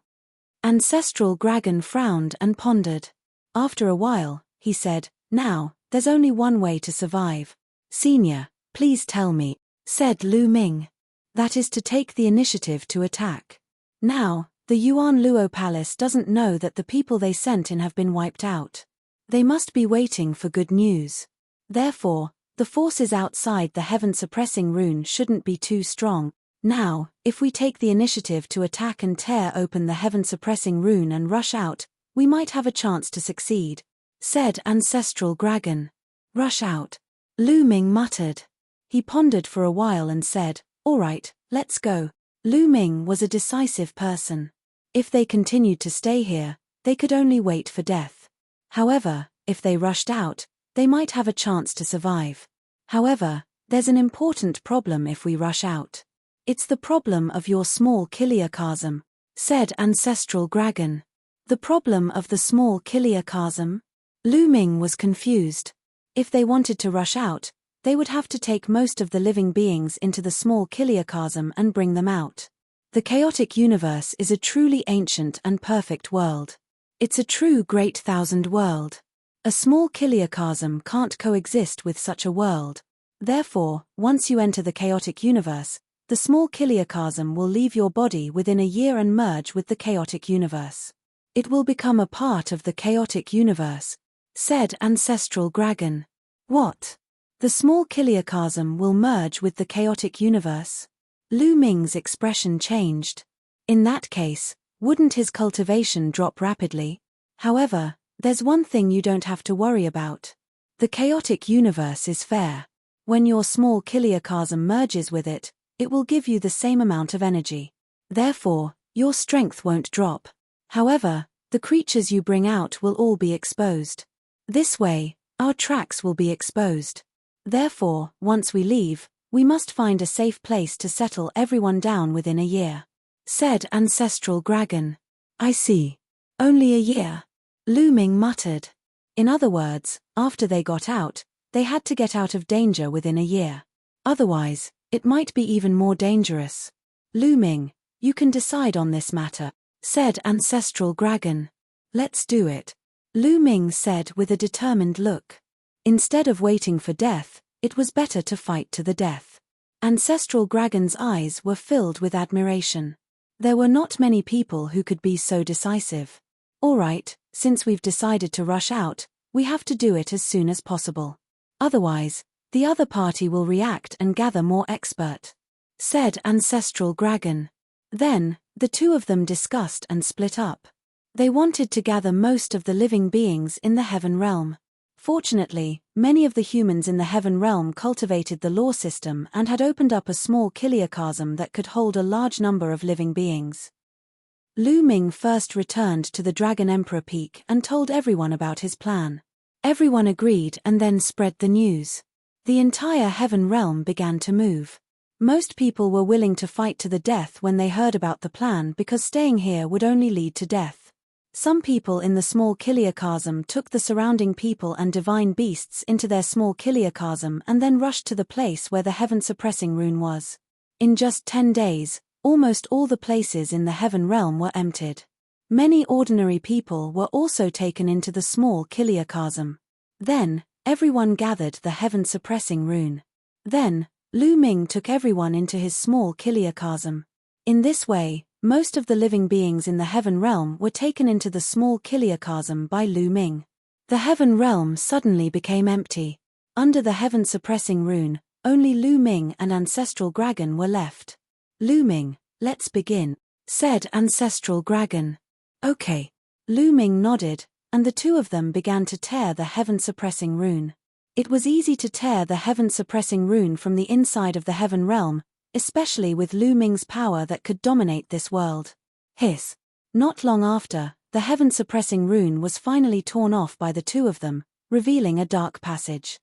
Ancestral dragon frowned and pondered. After a while, he said, now, there's only one way to survive. Senior, please tell me, said Lu Ming. That is to take the initiative to attack. Now, the Yuan Luo Palace doesn't know that the people they sent in have been wiped out. They must be waiting for good news. Therefore, the forces outside the heaven-suppressing rune shouldn't be too strong. Now, if we take the initiative to attack and tear open the heaven-suppressing rune and rush out, we might have a chance to succeed, said ancestral dragon. Rush out. Lu Ming muttered. He pondered for a while and said, all right, let's go. Lu Ming was a decisive person. If they continued to stay here, they could only wait for death. However, if they rushed out, they might have a chance to survive. However, there's an important problem if we rush out. It's the problem of your small kiliocosm, said ancestral dragon. The problem of the small kiliocosm? Lu Ming was confused. If they wanted to rush out, they would have to take most of the living beings into the small kiliocosm and bring them out. The chaotic universe is a truly ancient and perfect world. It's a true great thousand world. A small kiliocosm can't coexist with such a world. Therefore, once you enter the chaotic universe, the small kiliocosm will leave your body within a year and merge with the chaotic universe. It will become a part of the chaotic universe, said ancestral dragon. What? The small kiliocosm will merge with the chaotic universe? Lu Ming's expression changed. In that case, wouldn't his cultivation drop rapidly? However, there's one thing you don't have to worry about. The chaotic universe is fair. When your small kiliocosm merges with it, it will give you the same amount of energy. Therefore, your strength won't drop. However, the creatures you bring out will all be exposed. This way, our tracks will be exposed. Therefore, once we leave, we must find a safe place to settle everyone down within a year, said ancestral dragon. I see. Only a year. Lu Ming muttered. In other words, after they got out, they had to get out of danger within a year. Otherwise, it might be even more dangerous. Lu Ming, you can decide on this matter, said ancestral dragon. Let's do it. Lu Ming said with a determined look. Instead of waiting for death, it was better to fight to the death. Ancestral dragon's eyes were filled with admiration. There were not many people who could be so decisive. All right, since we've decided to rush out, we have to do it as soon as possible. Otherwise, the other party will react and gather more expert, said ancestral dragon. Then, the two of them discussed and split up. They wanted to gather most of the living beings in the heaven realm. Fortunately, many of the humans in the heaven realm cultivated the law system and had opened up a small kiliocosm that could hold a large number of living beings. Lu Ming first returned to the Dragon Emperor Peak and told everyone about his plan. Everyone agreed and then spread the news. The entire heaven realm began to move. Most people were willing to fight to the death when they heard about the plan because staying here would only lead to death. Some people in the small Kiliakasm took the surrounding people and divine beasts into their small Kiliakasm and then rushed to the place where the heaven-suppressing rune was. In just 10 days, almost all the places in the heaven realm were emptied. Many ordinary people were also taken into the small Kiliakasm. Then, everyone gathered the heaven-suppressing rune. Then, Lu Ming took everyone into his small Kiliakasm. In this way, most of the living beings in the heaven realm were taken into the small Kiliakasm by Lu Ming. The heaven realm suddenly became empty. Under the heaven-suppressing rune, only Lu Ming and Ancestral Dragon were left. Lu Ming, let's begin, said Ancestral Dragon. Okay. Lu Ming nodded, and the two of them began to tear the heaven-suppressing rune. It was easy to tear the heaven-suppressing rune from the inside of the heaven realm, especially with Lu Ming's power that could dominate this world. Hiss. Not long after, the heaven-suppressing rune was finally torn off by the two of them, revealing a dark passage.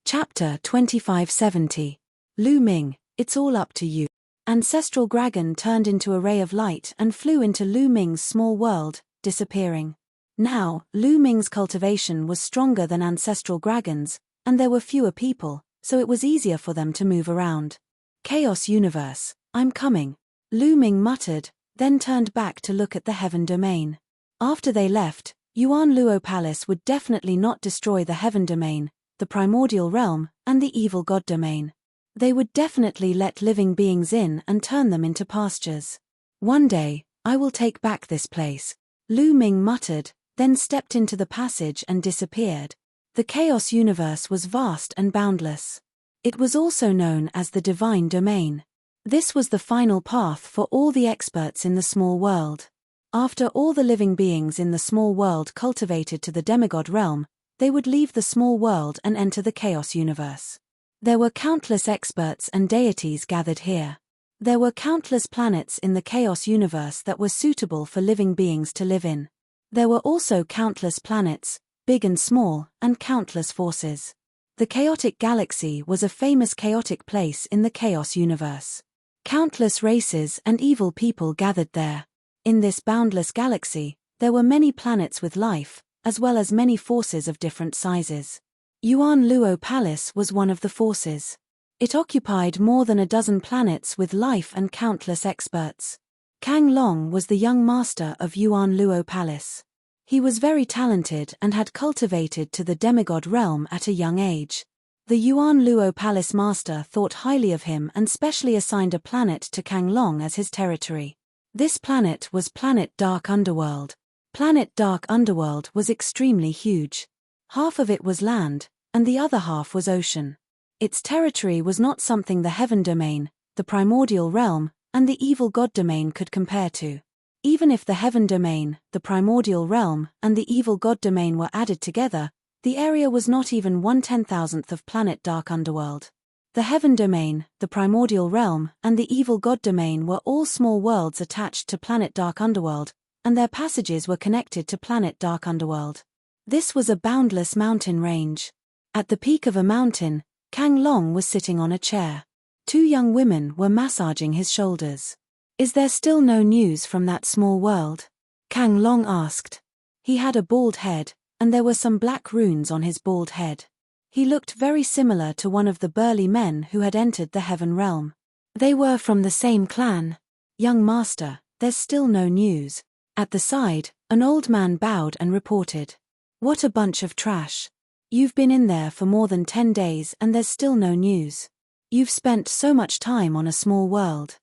Chapter 2570. Lu Ming, it's all up to you. Ancestral Dragon turned into a ray of light and flew into Lu Ming's small world, disappearing. Now, Lu Ming's cultivation was stronger than Ancestral Dragon's, and there were fewer people, so it was easier for them to move around. Chaos Universe, I'm coming, Lu Ming muttered, then turned back to look at the heaven domain. After they left, Yuan Luo Palace would definitely not destroy the heaven domain, the primordial realm, and the evil god domain. They would definitely let living beings in and turn them into pastures. One day, I will take back this place, Lu Ming muttered, then stepped into the passage and disappeared. The Chaos Universe was vast and boundless. It was also known as the Divine Domain. This was the final path for all the experts in the small world. After all the living beings in the small world cultivated to the demigod realm, they would leave the small world and enter the Chaos Universe. There were countless experts and deities gathered here. There were countless planets in the Chaos Universe that were suitable for living beings to live in. There were also countless planets, big and small, and countless forces. The Chaotic Galaxy was a famous chaotic place in the Chaos Universe. Countless races and evil people gathered there. In this boundless galaxy, there were many planets with life, as well as many forces of different sizes. Yuan Luo Palace was one of the forces. It occupied more than a dozen planets with life and countless experts. Kang Long was the young master of Yuan Luo Palace. He was very talented and had cultivated to the demigod realm at a young age. The Yuan Luo Palace master thought highly of him and specially assigned a planet to Kang Long as his territory. This planet was Planet Dark Underworld. Planet Dark Underworld was extremely huge. Half of it was land, and the other half was ocean. Its territory was not something the heaven domain, the primordial realm, and the evil god domain could compare to. Even if the heaven domain, the primordial realm, and the evil god domain were added together, the area was not even 1/10,000th of Planet Dark Underworld. The heaven domain, the primordial realm, and the evil god domain were all small worlds attached to Planet Dark Underworld, and their passages were connected to Planet Dark Underworld. This was a boundless mountain range. At the peak of a mountain, Kang Long was sitting on a chair. Two young women were massaging his shoulders. Is there still no news from that small world? Kang Long asked. He had a bald head, and there were some black runes on his bald head. He looked very similar to one of the burly men who had entered the heaven realm. They were from the same clan. Young master, there's still no news. At the side, an old man bowed and reported. What a bunch of trash. You've been in there for more than 10 days and there's still no news. You've spent so much time on a small world.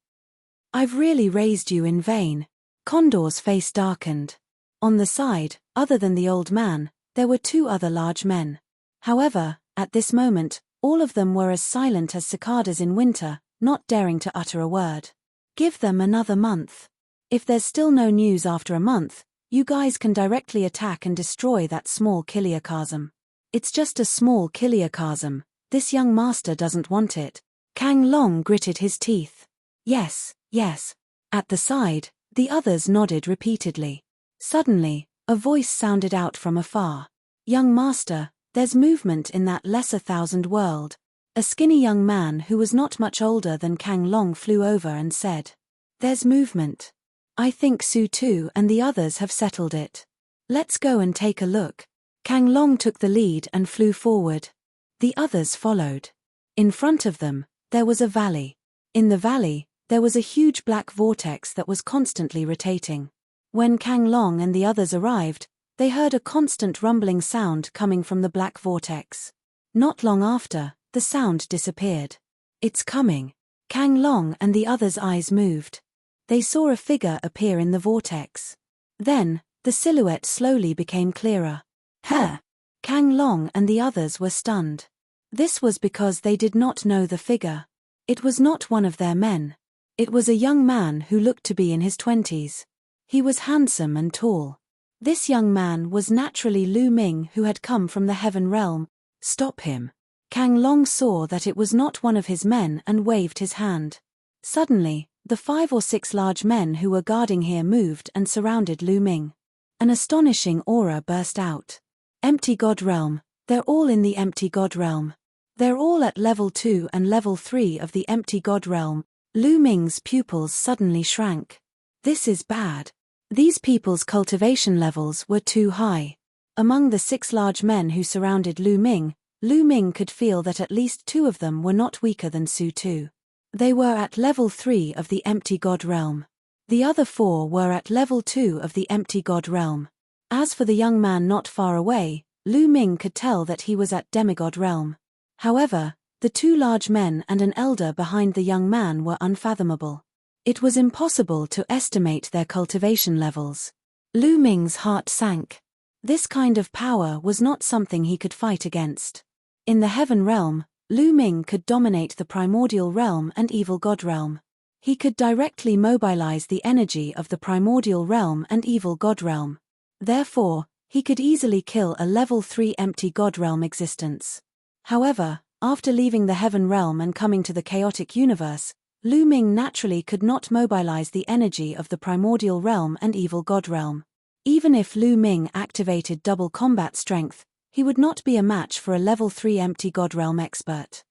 I've really raised you in vain. Condor's face darkened. On the side, other than the old man, there were two other large men. However, at this moment, all of them were as silent as cicadas in winter, not daring to utter a word. Give them another month. If there's still no news after a month, you guys can directly attack and destroy that small Kiliakasm. It's just a small Kiliakasm. This young master doesn't want it. Kang Long gritted his teeth. Yes, yes. At the side, the others nodded repeatedly. Suddenly, a voice sounded out from afar. Young master, there's movement in that lesser thousand world. A skinny young man who was not much older than Kang Long flew over and said, "There's movement. I think Su Tu and the others have settled it. Let's go and take a look." Kang Long took the lead and flew forward. The others followed. In front of them, there was a valley. In the valley, there was a huge black vortex that was constantly rotating. When Kang Long and the others arrived, they heard a constant rumbling sound coming from the black vortex. Not long after, the sound disappeared. "It's coming." Kang Long and the others' eyes moved. They saw a figure appear in the vortex. Then, the silhouette slowly became clearer. "Huh!" Kang Long and the others were stunned. This was because they did not know the figure. It was not one of their men. It was a young man who looked to be in his 20s. He was handsome and tall. This young man was naturally Lu Ming, who had come from the heaven realm. "Stop him." Kang Long saw that it was not one of his men and waved his hand. Suddenly, the 5 or 6 large men who were guarding here moved and surrounded Lu Ming. An astonishing aura burst out. "Empty God Realm, they're all in the Empty God Realm. They're all at level 2 and level 3 of the Empty God Realm." Lu Ming's pupils suddenly shrank. This is bad. These people's cultivation levels were too high. Among the 6 large men who surrounded Lu Ming could feel that at least 2 of them were not weaker than Su Tu. They were at level 3 of the Empty God Realm. The other 4 were at level 2 of the Empty God Realm. As for the young man not far away, Lu Ming could tell that he was at Demigod Realm. However, the 2 large men and an elder behind the young man were unfathomable. It was impossible to estimate their cultivation levels. Lu Ming's heart sank. This kind of power was not something he could fight against. In the Heaven Realm, Lu Ming could dominate the Primordial Realm and Evil God Realm. He could directly mobilize the energy of the Primordial Realm and Evil God Realm. Therefore, he could easily kill a level 3 Empty God Realm existence. However, after leaving the Heaven Realm and coming to the chaotic universe, Lu Ming naturally could not mobilize the energy of the Primordial Realm and Evil God Realm. Even if Lu Ming activated double combat strength, he would not be a match for a level 3 Empty God Realm expert.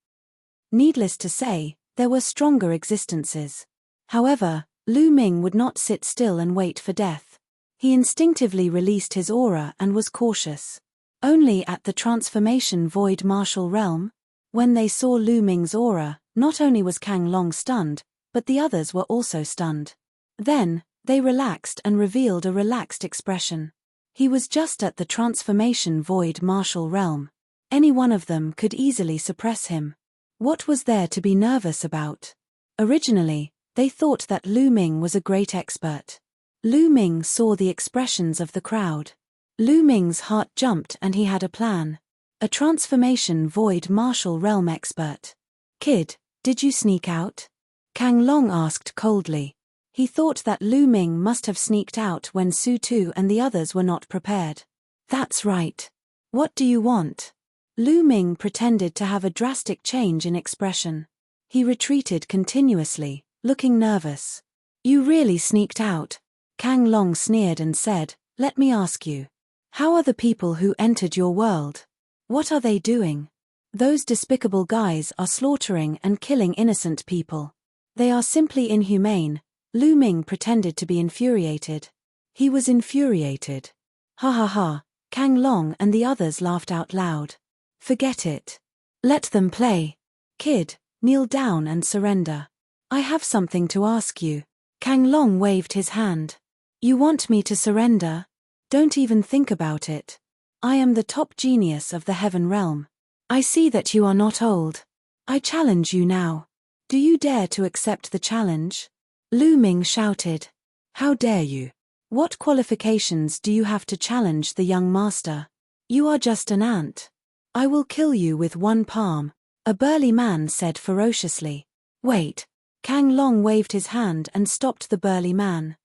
Needless to say, there were stronger existences. However, Lu Ming would not sit still and wait for death. He instinctively released his aura and was cautious. Only at the Transformation Void Martial Realm, when they saw Lu Ming's aura, not only was Kang Long stunned, but the others were also stunned. Then, they relaxed and revealed a relaxed expression. He was just at the Transformation Void Martial Realm. Any one of them could easily suppress him. What was there to be nervous about? Originally, they thought that Lu Ming was a great expert. Lu Ming saw the expressions of the crowd. Lu Ming's heart jumped and he had a plan. A Transformation Void Martial Realm expert. "Kid, did you sneak out?" Kang Long asked coldly. He thought that Lu Ming must have sneaked out when Su Tu and the others were not prepared. "That's right. What do you want?" Lu Ming pretended to have a drastic change in expression. He retreated continuously, looking nervous. "You really sneaked out?" Kang Long sneered and said, "Let me ask you. How are the people who entered your world? What are they doing? Those despicable guys are slaughtering and killing innocent people. They are simply inhumane." Lu Ming pretended to be infuriated. He was infuriated. Ha ha ha, Kang Long and the others laughed out loud. "Forget it. Let them play. Kid, kneel down and surrender. I have something to ask you." Kang Long waved his hand. "You want me to surrender? Don't even think about it. I am the top genius of the Heaven Realm. I see that you are not old. I challenge you now. Do you dare to accept the challenge?" Lu Ming shouted. "How dare you? What qualifications do you have to challenge the young master? You are just an ant. I will kill you with one palm," a burly man said ferociously. "Wait." Kang Long waved his hand and stopped the burly man.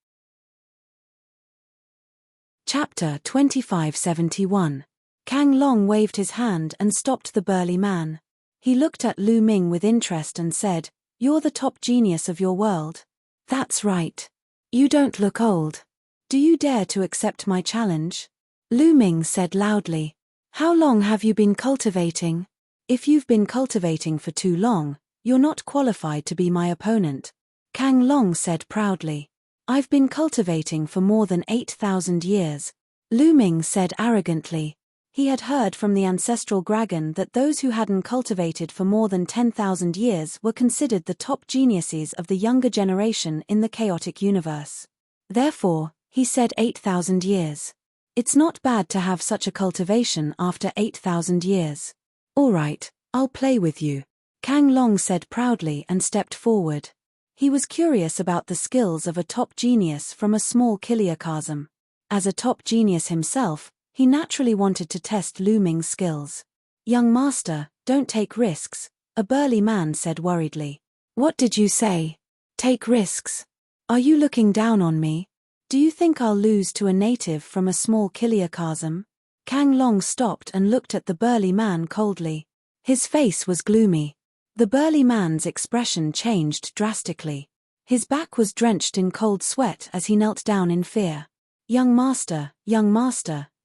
Chapter 2571. Kang Long waved his hand and stopped the burly man. He looked at Lu Ming with interest and said, "You're the top genius of your world." "That's right. You don't look old. Do you dare to accept my challenge?" Lu Ming said loudly. "How long have you been cultivating?" If you've been cultivating for too long, you're not qualified to be my opponent, Kang Long said proudly. I've been cultivating for more than 8,000 years, Lu Ming said arrogantly. He had heard from the ancestral dragon that those who hadn't cultivated for more than 10,000 years were considered the top geniuses of the younger generation in the chaotic universe. Therefore, he said 8,000 years. It's not bad to have such a cultivation after 8,000 years. All right, I'll play with you, Kang Long said proudly and stepped forward. He was curious about the skills of a top genius from a small kiliocosm. As a top genius himself, he naturally wanted to test Lu Ming's skills. Young master, don't take risks, a burly man said worriedly. What did you say? Take risks? Are you looking down on me? Do you think I'll lose to a native from a small kiliocosm? Kang Long stopped and looked at the burly man coldly. His face was gloomy. The burly man's expression changed drastically. His back was drenched in cold sweat as he knelt down in fear. Young master,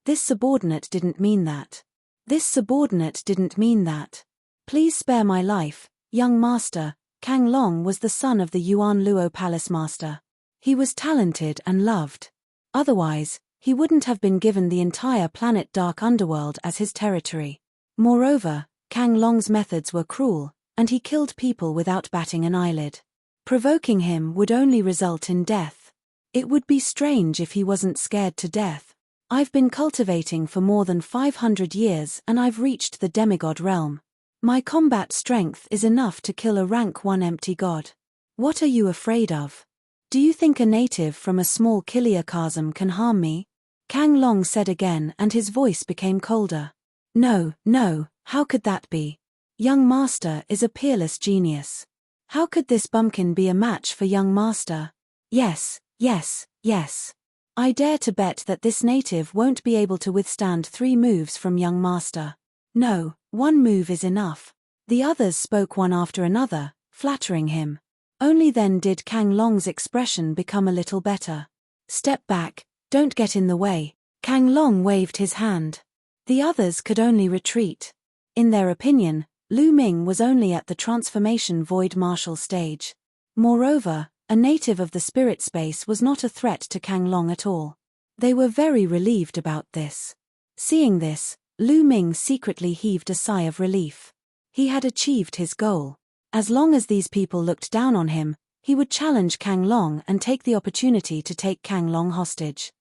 this subordinate didn't mean that. This subordinate didn't mean that. Please spare my life, young master. Kang Long was the son of the Yuan Luo Palace Master. He was talented and loved. Otherwise, he wouldn't have been given the entire planet Dark Underworld as his territory. Moreover, Kang Long's methods were cruel, and he killed people without batting an eyelid. Provoking him would only result in death. It would be strange if he wasn't scared to death. I've been cultivating for more than 500 years and I've reached the demigod realm. My combat strength is enough to kill a rank 1 empty god. What are you afraid of? Do you think a native from a small kiliocosm can harm me? Kang Long said again and his voice became colder. No, how could that be? Young master is a peerless genius. How could this bumpkin be a match for young master? Yes. I dare to bet that this native won't be able to withstand 3 moves from young master. No, 1 move is enough. The others spoke one after another, flattering him. Only then did Kang Long's expression become a little better. Step back, don't get in the way. Kang Long waved his hand. The others could only retreat. In their opinion, Lu Ming was only at the transformation void martial stage. Moreover, a native of the spirit space was not a threat to Kang Long at all. They were very relieved about this. Seeing this, Lu Ming secretly heaved a sigh of relief. He had achieved his goal. As long as these people looked down on him, he would challenge Kang Long and take the opportunity to take Kang Long hostage.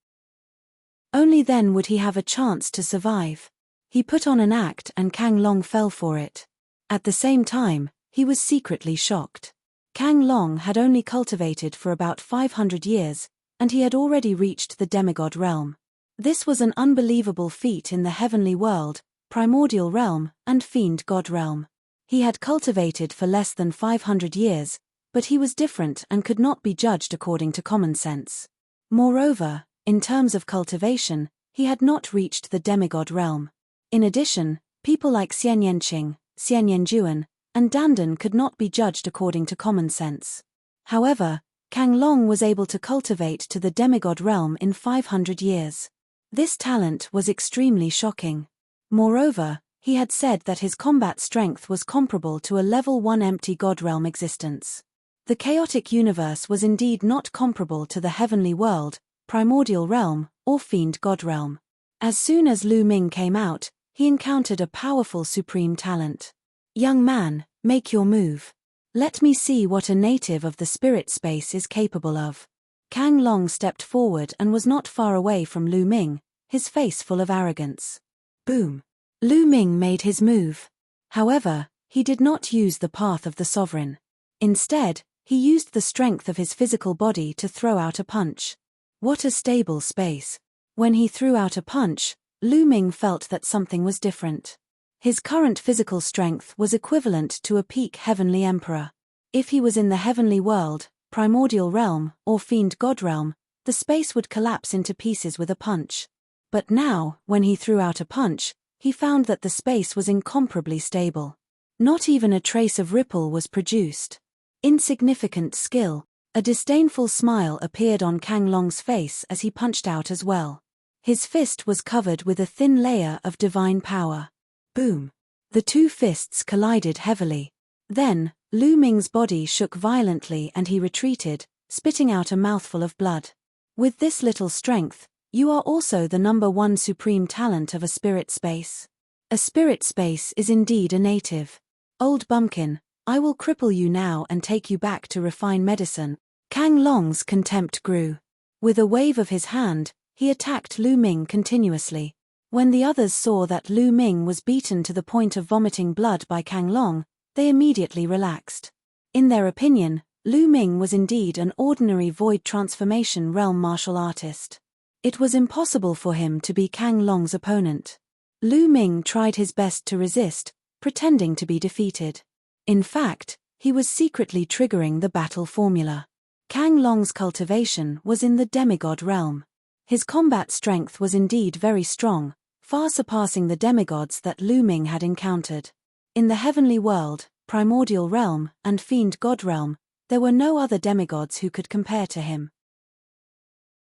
Only then would he have a chance to survive. He put on an act and Kang Long fell for it. At the same time, he was secretly shocked. Kang Long had only cultivated for about 500 years, and he had already reached the demigod realm. This was an unbelievable feat in the heavenly world, primordial realm, and fiend god realm. He had cultivated for less than 500 years, but he was different and could not be judged according to common sense. Moreover, in terms of cultivation, he had not reached the demigod realm. In addition, people like Xian Yanqing, Xian Yanjuan, and Dandan could not be judged according to common sense. However, Kang Long was able to cultivate to the demigod realm in 500 years. This talent was extremely shocking. Moreover, he had said that his combat strength was comparable to a level 1 empty god realm existence. The chaotic universe was indeed not comparable to the heavenly world, primordial realm, or fiend god realm. As soon as Lu Ming came out, he encountered a powerful supreme talent. Young man, make your move. Let me see what a native of the spirit space is capable of. Kang Long stepped forward and was not far away from Lu Ming, his face full of arrogance. Boom. Lu Ming made his move. However, he did not use the path of the sovereign. Instead, he used the strength of his physical body to throw out a punch. What a stable space. When he threw out a punch, Lu Ming felt that something was different. His current physical strength was equivalent to a peak heavenly emperor. If he was in the heavenly world, primordial realm, or fiend god realm, the space would collapse into pieces with a punch. But now, when he threw out a punch, he found that the space was incomparably stable. Not even a trace of ripple was produced. Insignificant skill. A disdainful smile appeared on Kang Long's face as he punched out as well. His fist was covered with a thin layer of divine power. Boom. The two fists collided heavily. Then, Lu Ming's body shook violently and he retreated, spitting out a mouthful of blood. With this little strength, you are also the #1 supreme talent of a spirit space. A spirit space is indeed a native. Old bumpkin, I will cripple you now and take you back to refine medicine. Kang Long's contempt grew. With a wave of his hand, he attacked Lu Ming continuously. When the others saw that Lu Ming was beaten to the point of vomiting blood by Kang Long, they immediately relaxed. In their opinion, Lu Ming was indeed an ordinary void transformation realm martial artist. It was impossible for him to be Kang Long's opponent. Lu Ming tried his best to resist, pretending to be defeated. In fact, he was secretly triggering the battle formula. Kang Long's cultivation was in the demigod realm. His combat strength was indeed very strong, far surpassing the demigods that Lu Ming had encountered. In the heavenly world, primordial realm, and fiend god realm, there were no other demigods who could compare to him.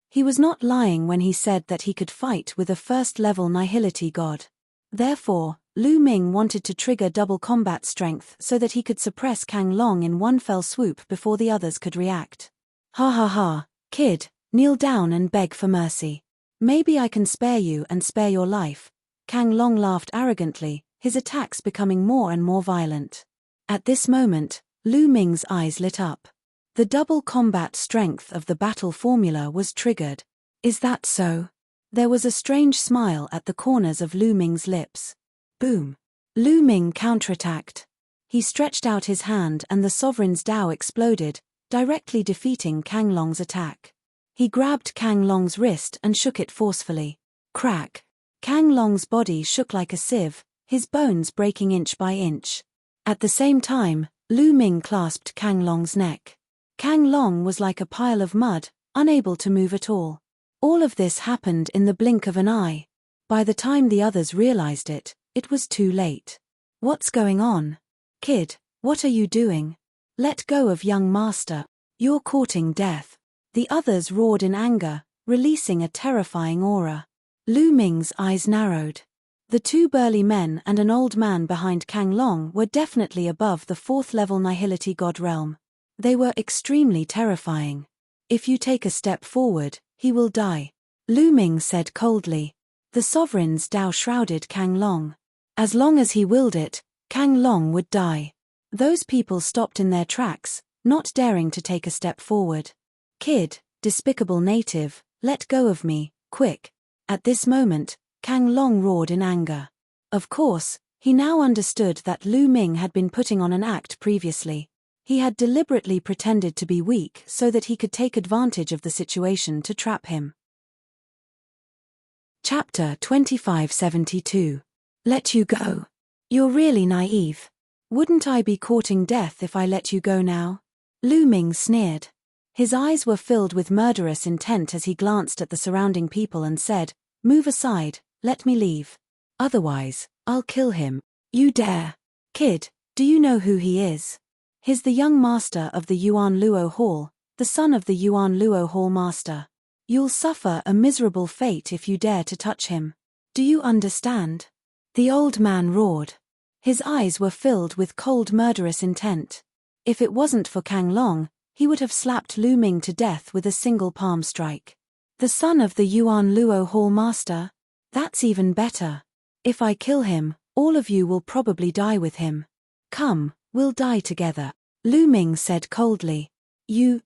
He was not lying when he said that he could fight with a first-level nihility god. Therefore, Lu Ming wanted to trigger double combat strength so that he could suppress Kang Long in one fell swoop before the others could react. Ha ha ha, kid, kneel down and beg for mercy. Maybe I can spare you and spare your life. Kang Long laughed arrogantly, his attacks becoming more and more violent. At this moment, Lu Ming's eyes lit up. The double combat strength of the battle formula was triggered. Is that so? There was a strange smile at the corners of Lu Ming's lips. Boom! Lu Ming counterattacked. He stretched out his hand and the sovereign's Dao exploded, directly defeating Kang Long's attack. He grabbed Kang Long's wrist and shook it forcefully. Crack! Kang Long's body shook like a sieve, his bones breaking inch by inch. At the same time, Lu Ming clasped Kang Long's neck. Kang Long was like a pile of mud, unable to move at all. All of this happened in the blink of an eye. By the time the others realized it, it was too late. What's going on? Kid, what are you doing? Let go of young master. You're courting death. The others roared in anger, releasing a terrifying aura. Lu Ming's eyes narrowed. The two burly men and an old man behind Kang Long were definitely above the 4th-level nihility god realm. They were extremely terrifying. If you take a step forward, he will die, Lu Ming said coldly. The sovereign's Dao shrouded Kang Long. As long as he willed it, Kang Long would die. Those people stopped in their tracks, not daring to take a step forward. Kid, despicable native, let go of me, quick. At this moment, Kang Long roared in anger. Of course, he now understood that Lu Ming had been putting on an act previously. He had deliberately pretended to be weak so that he could take advantage of the situation to trap him. Chapter 2572. Let you go. You're really naive. Wouldn't I be courting death if I let you go now? Lu Ming sneered. His eyes were filled with murderous intent as he glanced at the surrounding people and said, "Move aside, let me leave. Otherwise, I'll kill him. You dare. Kid, do you know who he is? He's the young master of the Yuan Luo Hall, the son of the Yuan Luo Hall master. You'll suffer a miserable fate if you dare to touch him. Do you understand?" The old man roared. His eyes were filled with cold murderous intent. If it wasn't for Kang Long, he would have slapped Lu Ming to death with a single palm strike. The son of the Yuan Luo Hall master? That's even better. If I kill him, all of you will probably die with him. Come, we'll die together, Lu Ming said coldly. You.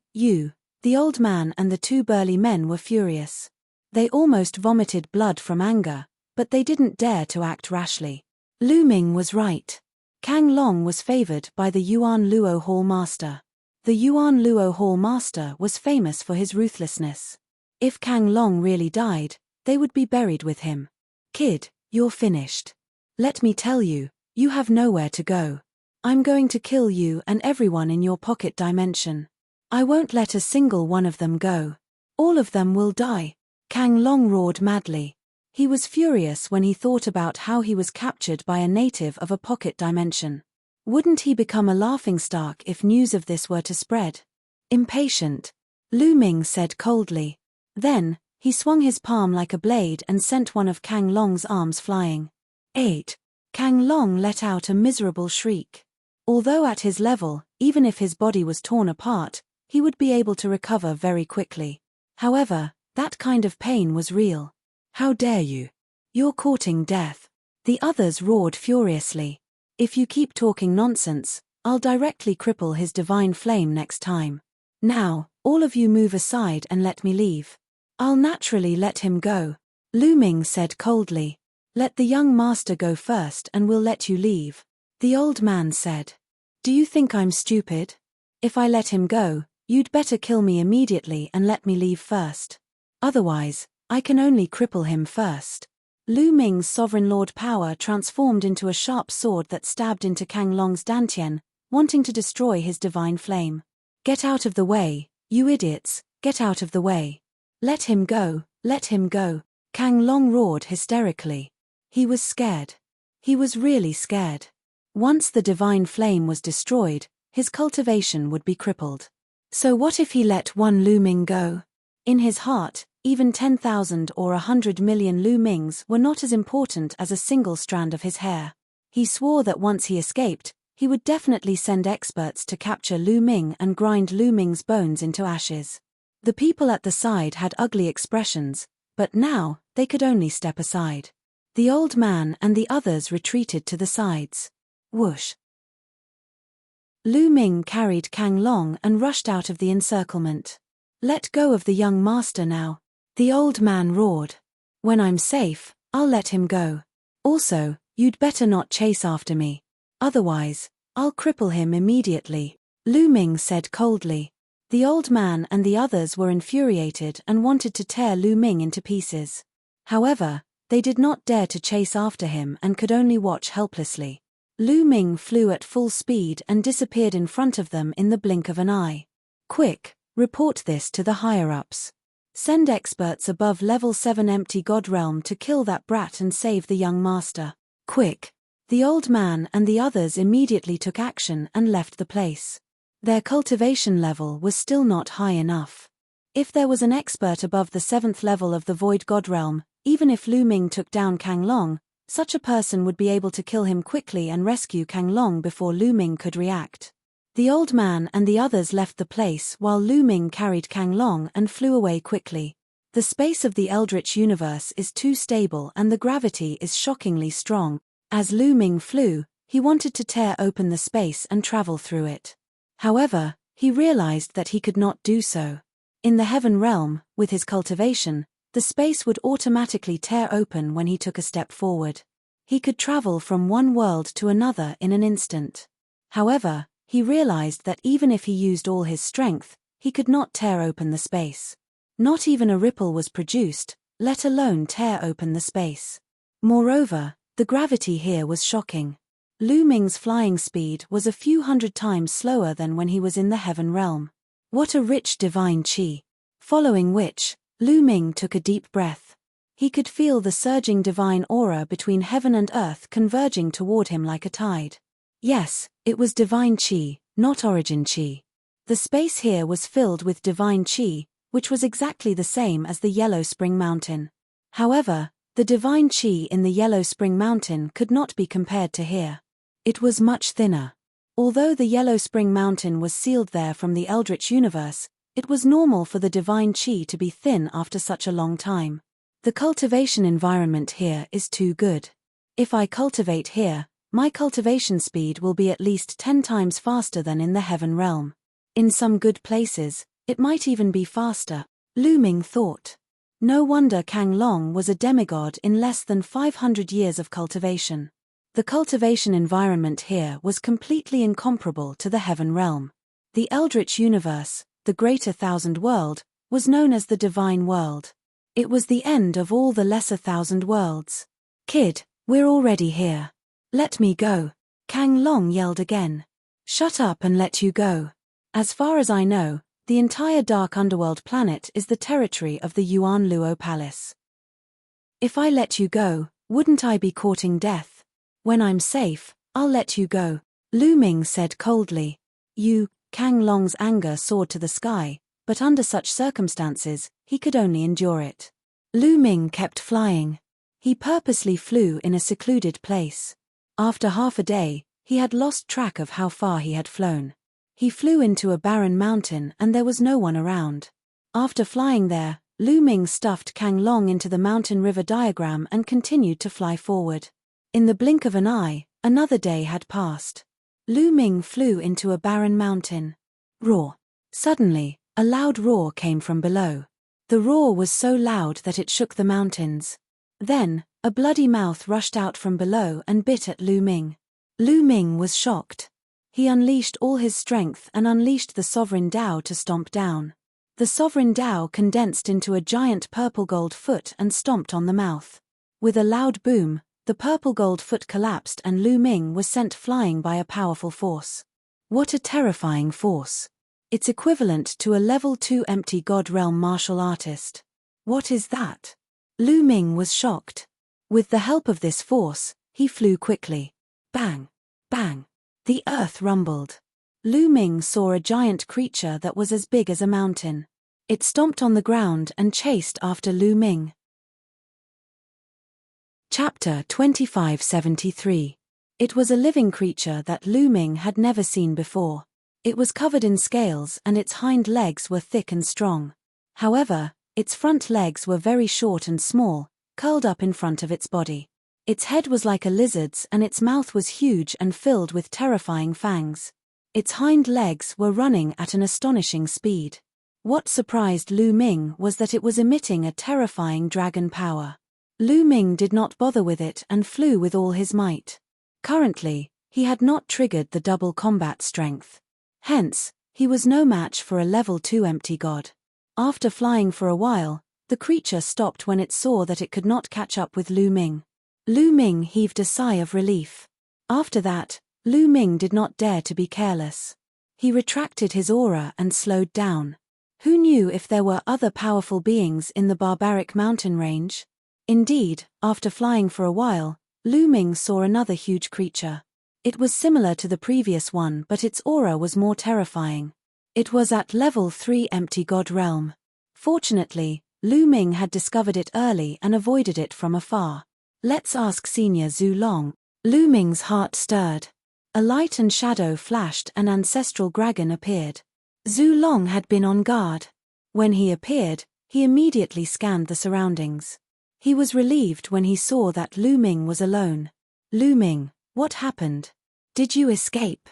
The old man and the two burly men were furious. They almost vomited blood from anger, but they didn't dare to act rashly. Lu Ming was right. Kang Long was favored by the Yuan Luo Hall master. The Yuan Luo Hall master was famous for his ruthlessness. If Kang Long really died, they would be buried with him. Kid, you're finished. Let me tell you, you have nowhere to go. I'm going to kill you and everyone in your pocket dimension. I won't let a single one of them go. All of them will die. Kang Long roared madly. He was furious when he thought about how he was captured by a native of a pocket dimension. Wouldn't he become a laughingstock if news of this were to spread? Impatient, Lu Ming said coldly. Then, he swung his palm like a blade and sent one of Kang Long's arms flying. 8. Kang Long let out a miserable shriek. Although at his level, even if his body was torn apart, he would be able to recover very quickly. However, that kind of pain was real. How dare you? You're courting death. The others roared furiously. If you keep talking nonsense, I'll directly cripple his divine flame next time. Now, all of you move aside and let me leave. I'll naturally let him go, Lu Ming said coldly. Let the young master go first and we'll let you leave. The old man said. Do you think I'm stupid? If I let him go, you'd better kill me immediately and let me leave first. Otherwise, I can only cripple him first. Lu Ming's sovereign lord power transformed into a sharp sword that stabbed into Kang Long's dantian, wanting to destroy his divine flame. Get out of the way, you idiots, get out of the way. Let him go, Kang Long roared hysterically. He was scared. He was really scared. Once the divine flame was destroyed, his cultivation would be crippled. So what if he let one Lu Ming go? In his heart, even 10,000 or 100 million Lu Mings were not as important as a single strand of his hair. He swore that once he escaped, he would definitely send experts to capture Lu Ming and grind Lu Ming's bones into ashes. The people at the side had ugly expressions, but now, they could only step aside. The old man and the others retreated to the sides. Whoosh! Lu Ming carried Kang Long and rushed out of the encirclement. Let go of the young master now, the old man roared. When I'm safe, I'll let him go. Also, you'd better not chase after me. Otherwise, I'll cripple him immediately, Lu Ming said coldly. The old man and the others were infuriated and wanted to tear Lu Ming into pieces. However, they did not dare to chase after him and could only watch helplessly. Lu Ming flew at full speed and disappeared in front of them in the blink of an eye. Quick, report this to the higher-ups. Send experts above level 7 empty god realm to kill that brat and save the young master. Quick! The old man and the others immediately took action and left the place. Their cultivation level was still not high enough. If there was an expert above the 7th level of the void god realm, even if Lu Ming took down Kang Long, such a person would be able to kill him quickly and rescue Kang Long before Lu Ming could react. The old man and the others left the place while Lu Ming carried Kang Long and flew away quickly. The space of the Eldritch universe is too stable and the gravity is shockingly strong. As Lu Ming flew, he wanted to tear open the space and travel through it. However, he realized that he could not do so. In the heaven realm, with his cultivation, the space would automatically tear open when he took a step forward. He could travel from one world to another in an instant. However, he realized that even if he used all his strength, he could not tear open the space. Not even a ripple was produced, let alone tear open the space. Moreover, the gravity here was shocking. Lu Ming's flying speed was a few hundred times slower than when he was in the heaven realm. What a rich divine qi! Following which, Lu Ming took a deep breath. He could feel the surging divine aura between heaven and earth converging toward him like a tide. Yes, it was divine qi, not origin qi. The space here was filled with divine qi, which was exactly the same as the Yellow Spring Mountain. However, the divine qi in the Yellow Spring Mountain could not be compared to here. It was much thinner. Although the Yellow Spring Mountain was sealed there from the Eldritch universe, it was normal for the divine qi to be thin after such a long time. The cultivation environment here is too good. If I cultivate here, my cultivation speed will be at least 10 times faster than in the heaven realm. In some good places, it might even be faster, Lu Ming thought. No wonder Kang Long was a demigod in less than 500 years of cultivation. The cultivation environment here was completely incomparable to the heaven realm. The Eldritch universe, the greater thousand world, was known as the divine world. It was the end of all the lesser thousand worlds. Kid, we're already here. Let me go, Kang Long yelled again. Shut up and let you go. As far as I know, the entire dark underworld planet is the territory of the Yuan Luo Palace. If I let you go, wouldn't I be courting death? When I'm safe, I'll let you go, Lu Ming said coldly. Kang Long's anger soared to the sky, but under such circumstances, he could only endure it. Lu Ming kept flying. He purposely flew in a secluded place. After half a day, he had lost track of how far he had flown. He flew into a barren mountain and there was no one around. After flying there, Lu Ming stuffed Kang Long into the mountain river diagram and continued to fly forward. In the blink of an eye, another day had passed. Lu Ming flew into a barren mountain. Roar. Suddenly, a loud roar came from below. The roar was so loud that it shook the mountains. Then, a bloody mouth rushed out from below and bit at Lu Ming. Lu Ming was shocked. He unleashed all his strength and unleashed the sovereign Tao to stomp down. The sovereign Tao condensed into a giant purple gold foot and stomped on the mouth. With a loud boom, the purple gold foot collapsed and Lu Ming was sent flying by a powerful force. What a terrifying force. It's equivalent to a level 2 empty god realm martial artist. What is that? Lu Ming was shocked. With the help of this force, he flew quickly. Bang! Bang! The earth rumbled. Lu Ming saw a giant creature that was as big as a mountain. It stomped on the ground and chased after Lu Ming. Chapter 2573. It was a living creature that Lu Ming had never seen before. It was covered in scales and its hind legs were thick and strong. However, its front legs were very short and small, curled up in front of its body. Its head was like a lizard's and its mouth was huge and filled with terrifying fangs. Its hind legs were running at an astonishing speed. What surprised Lu Ming was that it was emitting a terrifying dragon power. Lu Ming did not bother with it and flew with all his might. Currently, he had not triggered the double combat strength. Hence, he was no match for a level 2 empty god. After flying for a while, the creature stopped when it saw that it could not catch up with Lu Ming. Lu Ming heaved a sigh of relief. After that, Lu Ming did not dare to be careless. He retracted his aura and slowed down. Who knew if there were other powerful beings in the barbaric mountain range? Indeed, after flying for a while, Lu Ming saw another huge creature. It was similar to the previous one but its aura was more terrifying. It was at level 3 empty god realm. Fortunately, Lu Ming had discovered it early and avoided it from afar. Let's ask Senior Zhu Long. Lu Ming's heart stirred. A light and shadow flashed and ancestral dragon appeared. Zhu Long had been on guard. When he appeared, he immediately scanned the surroundings. He was relieved when he saw that Lu Ming was alone. Lu Ming, what happened? Did you escape?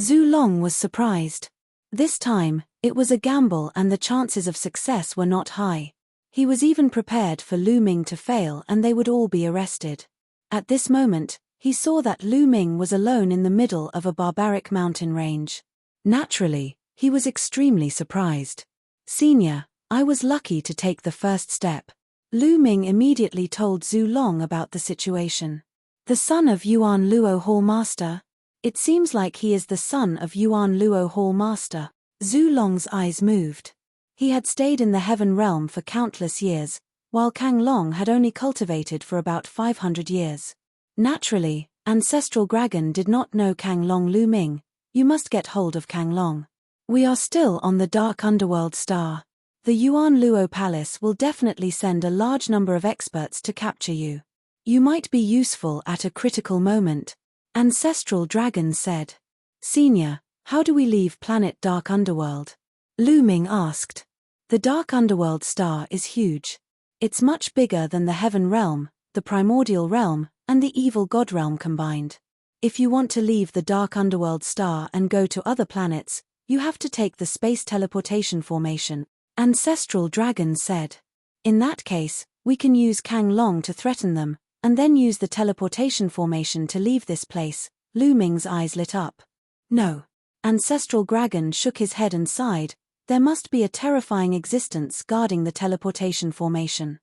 Zhu Long was surprised. This time, it was a gamble and the chances of success were not high. He was even prepared for Lu Ming to fail and they would all be arrested. At this moment, he saw that Lu Ming was alone in the middle of a barbaric mountain range. Naturally, he was extremely surprised. Senior, I was lucky to take the first step. Lu Ming immediately told Zhu Long about the situation. The son of Yuan Luo Hall Master? It seems like he is the son of Yuan Luo Hall Master. Zhu Long's eyes moved. He had stayed in the heaven realm for countless years, while Kang Long had only cultivated for about 500 years. Naturally, Ancestral Dragon did not know Kang Long. Lu Ming, you must get hold of Kang Long. We are still on the Dark Underworld star. The Yuan Luo Palace will definitely send a large number of experts to capture you. You might be useful at a critical moment, Ancestral Dragon said. Senior, how do we leave planet Dark Underworld? Lu Ming asked. The Dark Underworld star is huge. It's much bigger than the Heaven Realm, the Primordial Realm, and the Evil God Realm combined. If you want to leave the Dark Underworld star and go to other planets, you have to take the space teleportation formation, Ancestral Dragon said. In that case, we can use Kang Long to threaten them, and then use the teleportation formation to leave this place. Lu Ming's eyes lit up. No. Ancestral Dragon shook his head and sighed. There must be a terrifying existence guarding the teleportation formation.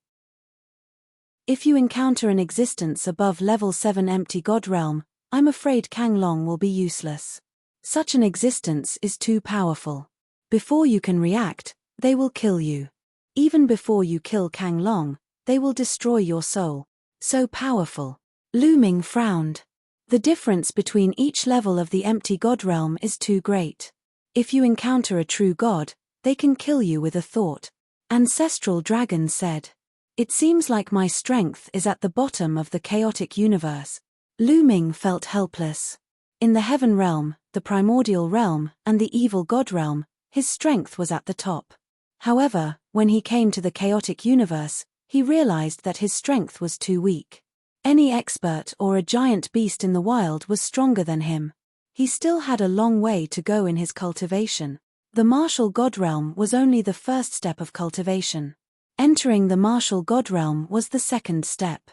If you encounter an existence above level 7 empty god realm, I'm afraid Kang Long will be useless. Such an existence is too powerful. Before you can react, they will kill you. Even before you kill Kang Long, they will destroy your soul. So powerful. Lu Ming frowned. The difference between each level of the empty god realm is too great. If you encounter a true god, they can kill you with a thought. Ancestral Dragon said. It seems like my strength is at the bottom of the chaotic universe. Lu Ming felt helpless. In the heaven realm, the primordial realm, and the evil god realm, his strength was at the top. However, when he came to the chaotic universe, he realized that his strength was too weak. Any expert or a giant beast in the wild was stronger than him. He still had a long way to go in his cultivation. The martial god realm was only the first step of cultivation. Entering the martial god realm was the second step.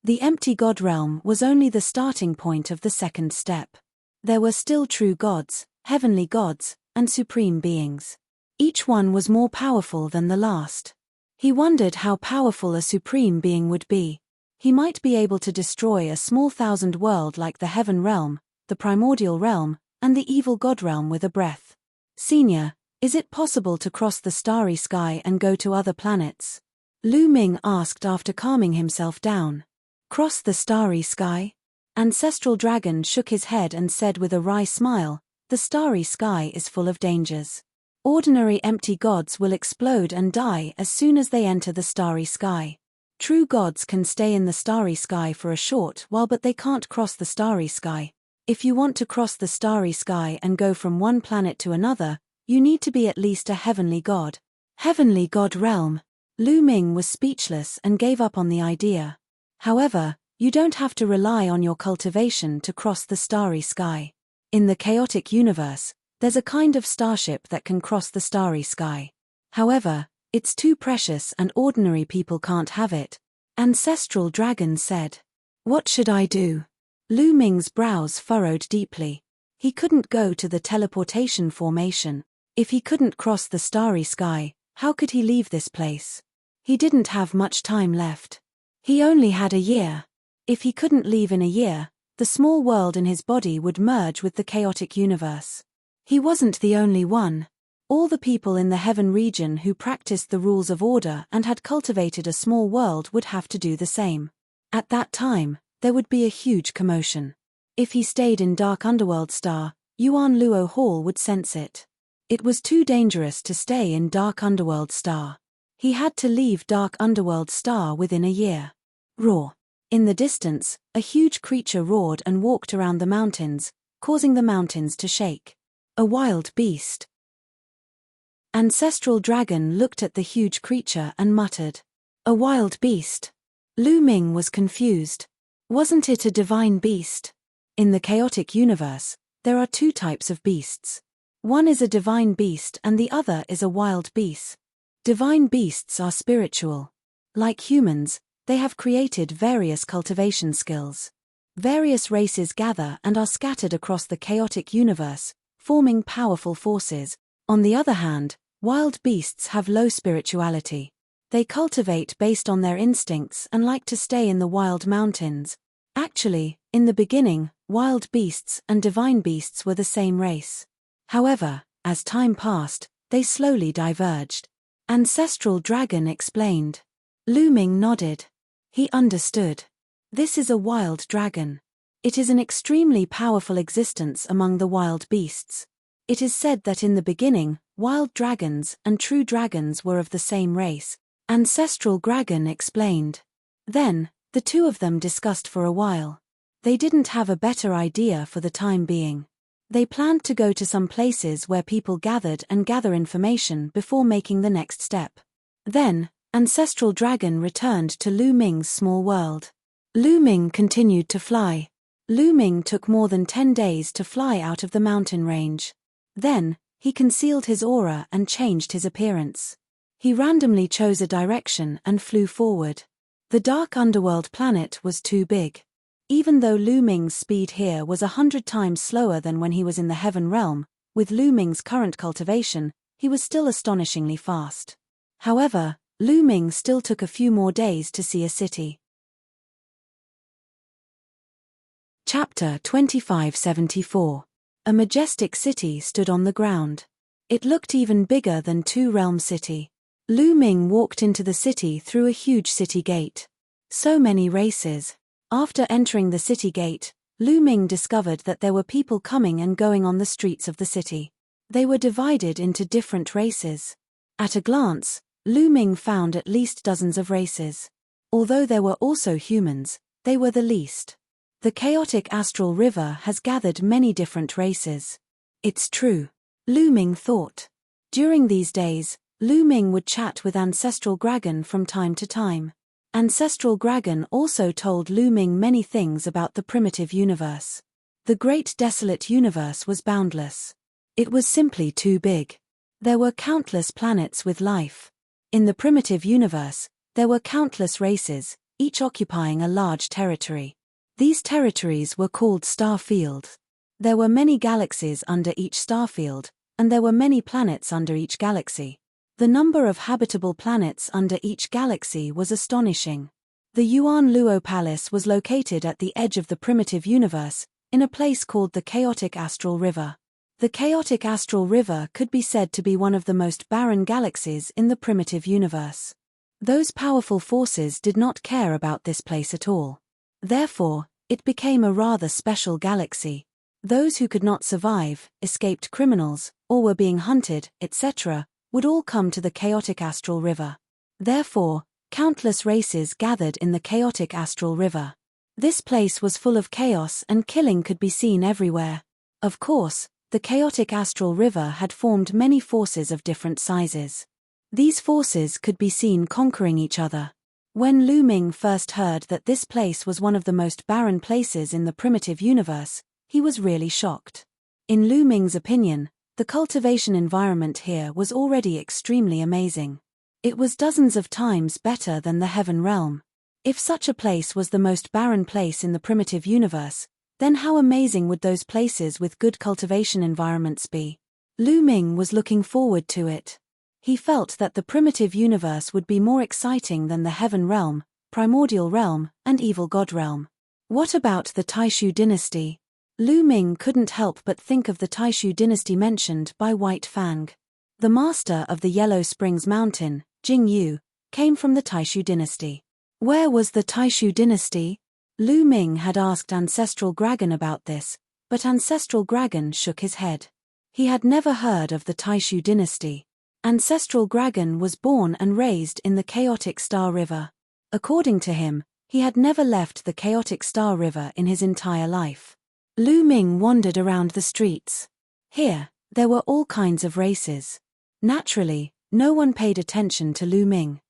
The empty god realm was only the starting point of the second step. There were still true gods, heavenly gods, and supreme beings. Each one was more powerful than the last. He wondered how powerful a supreme being would be. He might be able to destroy a small thousand world like the heaven realm, the primordial realm, and the evil god realm with a breath. Senior, is it possible to cross the starry sky and go to other planets? Lu Ming asked after calming himself down. Cross the starry sky? Ancestral Dragon shook his head and said with a wry smile, the starry sky is full of dangers. Ordinary empty gods will explode and die as soon as they enter the starry sky. True gods can stay in the starry sky for a short while, but they can't cross the starry sky. If you want to cross the starry sky and go from one planet to another, you need to be at least a heavenly god. Heavenly god realm. Lu Ming was speechless and gave up on the idea. However, you don't have to rely on your cultivation to cross the starry sky. In the chaotic universe, there's a kind of starship that can cross the starry sky. However, it's too precious and ordinary people can't have it. Ancestral Dragon said. What should I do? Lu Ming's brows furrowed deeply. He couldn't go to the teleportation formation. If he couldn't cross the starry sky, how could he leave this place? He didn't have much time left. He only had a year. If he couldn't leave in a year, the small world in his body would merge with the chaotic universe. He wasn't the only one. All the people in the heaven region who practiced the rules of order and had cultivated a small world would have to do the same. At that time, there would be a huge commotion. If he stayed in Dark Underworld Star, Yuan Luo Hall would sense it. It was too dangerous to stay in Dark Underworld Star. He had to leave Dark Underworld Star within a year. Roar. In the distance, a huge creature roared and walked around the mountains, causing the mountains to shake. A wild beast. Ancestral Dragon looked at the huge creature and muttered. A wild beast. Lu Ming was confused. Wasn't it a divine beast? In the chaotic universe, there are two types of beasts. One is a divine beast and the other is a wild beast. Divine beasts are spiritual. Like humans, they have created various cultivation skills. Various races gather and are scattered across the chaotic universe, forming powerful forces. On the other hand, wild beasts have low spirituality. They cultivate based on their instincts and like to stay in the wild mountains. Actually, in the beginning, wild beasts and divine beasts were the same race. However, as time passed, they slowly diverged. Ancestral Dragon explained. Lu Ming nodded. He understood. This is a wild dragon. It is an extremely powerful existence among the wild beasts. It is said that in the beginning, wild dragons and true dragons were of the same race. Ancestral Dragon explained. Then, the two of them discussed for a while. They didn't have a better idea for the time being. They planned to go to some places where people gathered and gather information before making the next step. Then, Ancestral Dragon returned to Lu Ming's small world. Lu Ming continued to fly. Lu Ming took more than 10 days to fly out of the mountain range. Then, he concealed his aura and changed his appearance. He randomly chose a direction and flew forward. The Dark Underworld planet was too big. Even though Lu Ming's speed here was 100 times slower than when he was in the Heaven Realm, with Lu Ming's current cultivation, he was still astonishingly fast. However, Lu Ming still took a few more days to see a city. Chapter 2574. A majestic city stood on the ground. It looked even bigger than Two Realm City. Lu Ming walked into the city through a huge city gate. So many races. After entering the city gate, Lu Ming discovered that there were people coming and going on the streets of the city. They were divided into different races. At a glance, Lu Ming found at least dozens of races. Although there were also humans, they were the least. The chaotic astral river has gathered many different races. It's true. Lu Ming thought. During these days, Lu Ming would chat with Ancestral Dragon from time to time. Ancestral Dragon also told Lu Ming many things about the primitive universe. The great desolate universe was boundless. It was simply too big. There were countless planets with life. In the primitive universe, there were countless races, each occupying a large territory. These territories were called star fields. There were many galaxies under each star field, and there were many planets under each galaxy. The number of habitable planets under each galaxy was astonishing. The Yuan Luo Palace was located at the edge of the primitive universe, in a place called the Chaotic Astral River. The Chaotic Astral River could be said to be one of the most barren galaxies in the primitive universe. Those powerful forces did not care about this place at all. Therefore, it became a rather special galaxy. Those who could not survive, escaped criminals, or were being hunted, etc., would all come to the Chaotic Astral River. Therefore, countless races gathered in the Chaotic Astral River. This place was full of chaos and killing could be seen everywhere. Of course, the Chaotic Astral River had formed many forces of different sizes. These forces could be seen conquering each other. When Lu Ming first heard that this place was one of the most barren places in the primitive universe, he was really shocked. In Lu Ming's opinion, the cultivation environment here was already extremely amazing. It was dozens of times better than the Heaven Realm. If such a place was the most barren place in the primitive universe, then how amazing would those places with good cultivation environments be? Lu Ming was looking forward to it. He felt that the primitive universe would be more exciting than the Heaven Realm, Primordial Realm, and Evil God Realm. What about the Taishu dynasty? Lu Ming couldn't help but think of the Taishu dynasty mentioned by White Fang. The master of the Yellow Springs Mountain, Jing Yu, came from the Taishu dynasty. Where was the Taishu dynasty? Lu Ming had asked Ancestral Dragon about this, but Ancestral Dragon shook his head. He had never heard of the Taishu dynasty. Ancestral Dragon was born and raised in the Chaotic Star River. According to him, he had never left the Chaotic Star River in his entire life. Lu Ming wandered around the streets. Here, there were all kinds of races. Naturally, no one paid attention to Lu Ming.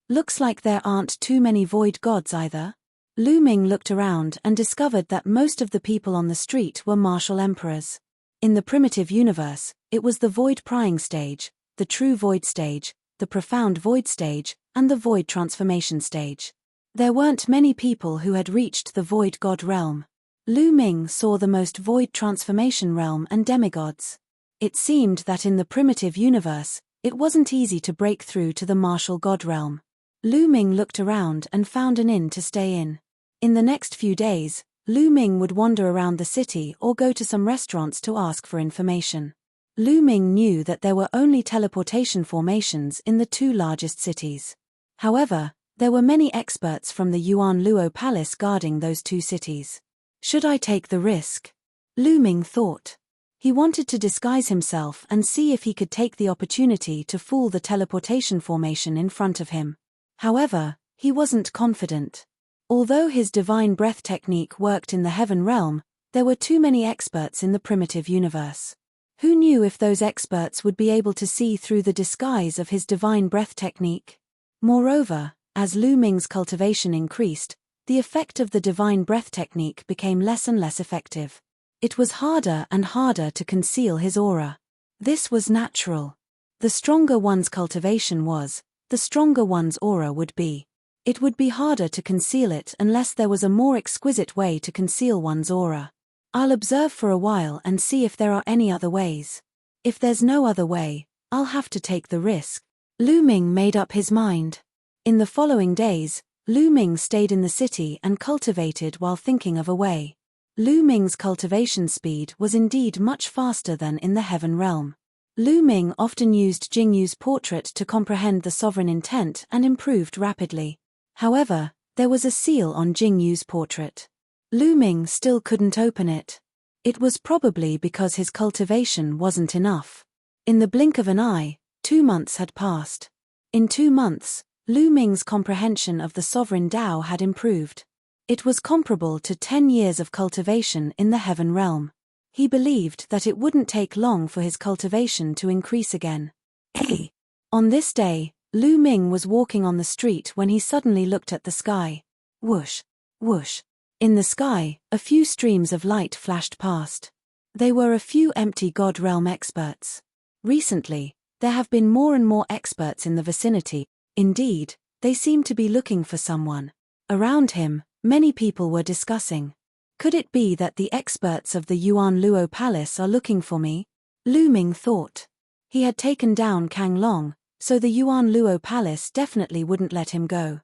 Looks like there aren't too many void gods either. Lu Ming looked around and discovered that most of the people on the street were martial emperors. In the primitive universe, it was the void prying stage, the true void stage, the profound void stage, and the void transformation stage. There weren't many people who had reached the void god realm. Lu Ming saw the most void transformation realm and demigods. It seemed that in the primitive universe, it wasn't easy to break through to the martial god realm. Lu Ming looked around and found an inn to stay in. In the next few days, Lu Ming would wander around the city or go to some restaurants to ask for information. Lu Ming knew that there were only teleportation formations in the two largest cities. However, there were many experts from the Yuan Luo Palace guarding those two cities. Should I take the risk? Lu Ming thought. He wanted to disguise himself and see if he could take the opportunity to fool the teleportation formation in front of him. However, he wasn't confident. Although his divine breath technique worked in the Heaven Realm, there were too many experts in the primitive universe. Who knew if those experts would be able to see through the disguise of his divine breath technique? Moreover, as Lu Ming's cultivation increased, the effect of the divine breath technique became less and less effective. It was harder and harder to conceal his aura. This was natural. The stronger one's cultivation was, the stronger one's aura would be. It would be harder to conceal it unless there was a more exquisite way to conceal one's aura. I'll observe for a while and see if there are any other ways. If there's no other way, I'll have to take the risk. Lu Ming made up his mind. In the following days, Lu Ming stayed in the city and cultivated while thinking of a way. Lu Ming's cultivation speed was indeed much faster than in the Heaven Realm. Lu Ming often used Jing Yu's portrait to comprehend the sovereign intent and improved rapidly. However, there was a seal on Jing Yu's portrait. Lu Ming still couldn't open it. It was probably because his cultivation wasn't enough. In the blink of an eye, 2 months had passed. In 2 months, Lu Ming's comprehension of the sovereign Tao had improved. It was comparable to 10 years of cultivation in the heaven realm. He believed that it wouldn't take long for his cultivation to increase again. Hey! On this day, Lu Ming was walking on the street when he suddenly looked at the sky. Whoosh! Whoosh! In the sky, a few streams of light flashed past. They were a few empty God realm experts. Recently, there have been more and more experts in the vicinity. Indeed, they seem to be looking for someone. Around him, many people were discussing. Could it be that the experts of the Yuan Luo Palace are looking for me? Lu Ming thought. He had taken down Kang Long, so the Yuan Luo Palace definitely wouldn't let him go.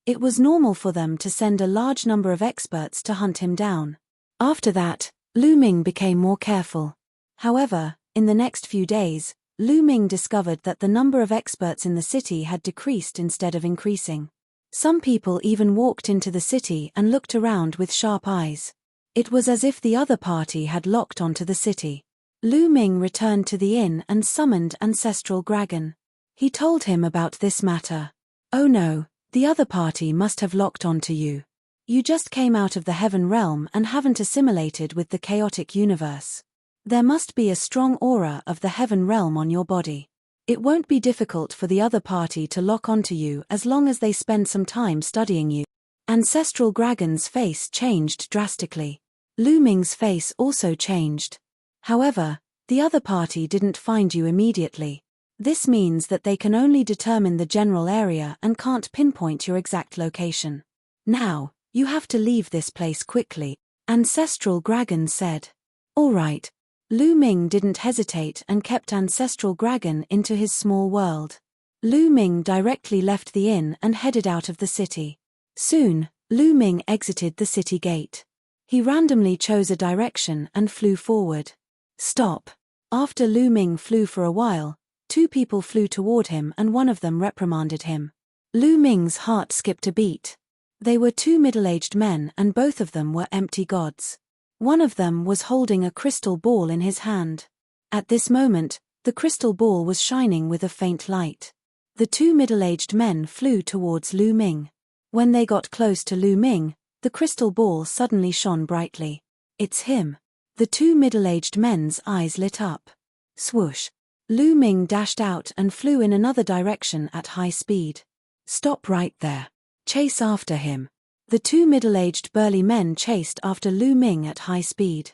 It was normal for them to send a large number of experts to hunt him down. After that, Lu Ming became more careful. However, in the next few days, Lu Ming discovered that the number of experts in the city had decreased instead of increasing. Some people even walked into the city and looked around with sharp eyes. It was as if the other party had locked onto the city. Lu Ming returned to the inn and summoned Ancestral Dragon. He told him about this matter. Oh no, the other party must have locked onto you. You just came out of the heaven realm and haven't assimilated with the chaotic universe. There must be a strong aura of the heaven realm on your body. It won't be difficult for the other party to lock onto you as long as they spend some time studying you. Ancestral Dragon's face changed drastically. Lu Ming's face also changed. However, the other party didn't find you immediately. This means that they can only determine the general area and can't pinpoint your exact location. Now, you have to leave this place quickly, Ancestral Dragon said. All right. Lu Ming didn't hesitate and kept Ancestral Dragon into his small world. Lu Ming directly left the inn and headed out of the city. Soon, Lu Ming exited the city gate. He randomly chose a direction and flew forward. Stop. After Lu Ming flew for a while, two people flew toward him and one of them reprimanded him. Lu Ming's heart skipped a beat. They were two middle-aged men and both of them were empty gods. One of them was holding a crystal ball in his hand. At this moment, the crystal ball was shining with a faint light. The two middle-aged men flew towards Lu Ming. When they got close to Lu Ming, the crystal ball suddenly shone brightly. It's him. The two middle-aged men's eyes lit up. Swoosh. Lu Ming dashed out and flew in another direction at high speed. Stop right there. Chase after him. The two middle-aged burly men chased after Lu Ming at high speed.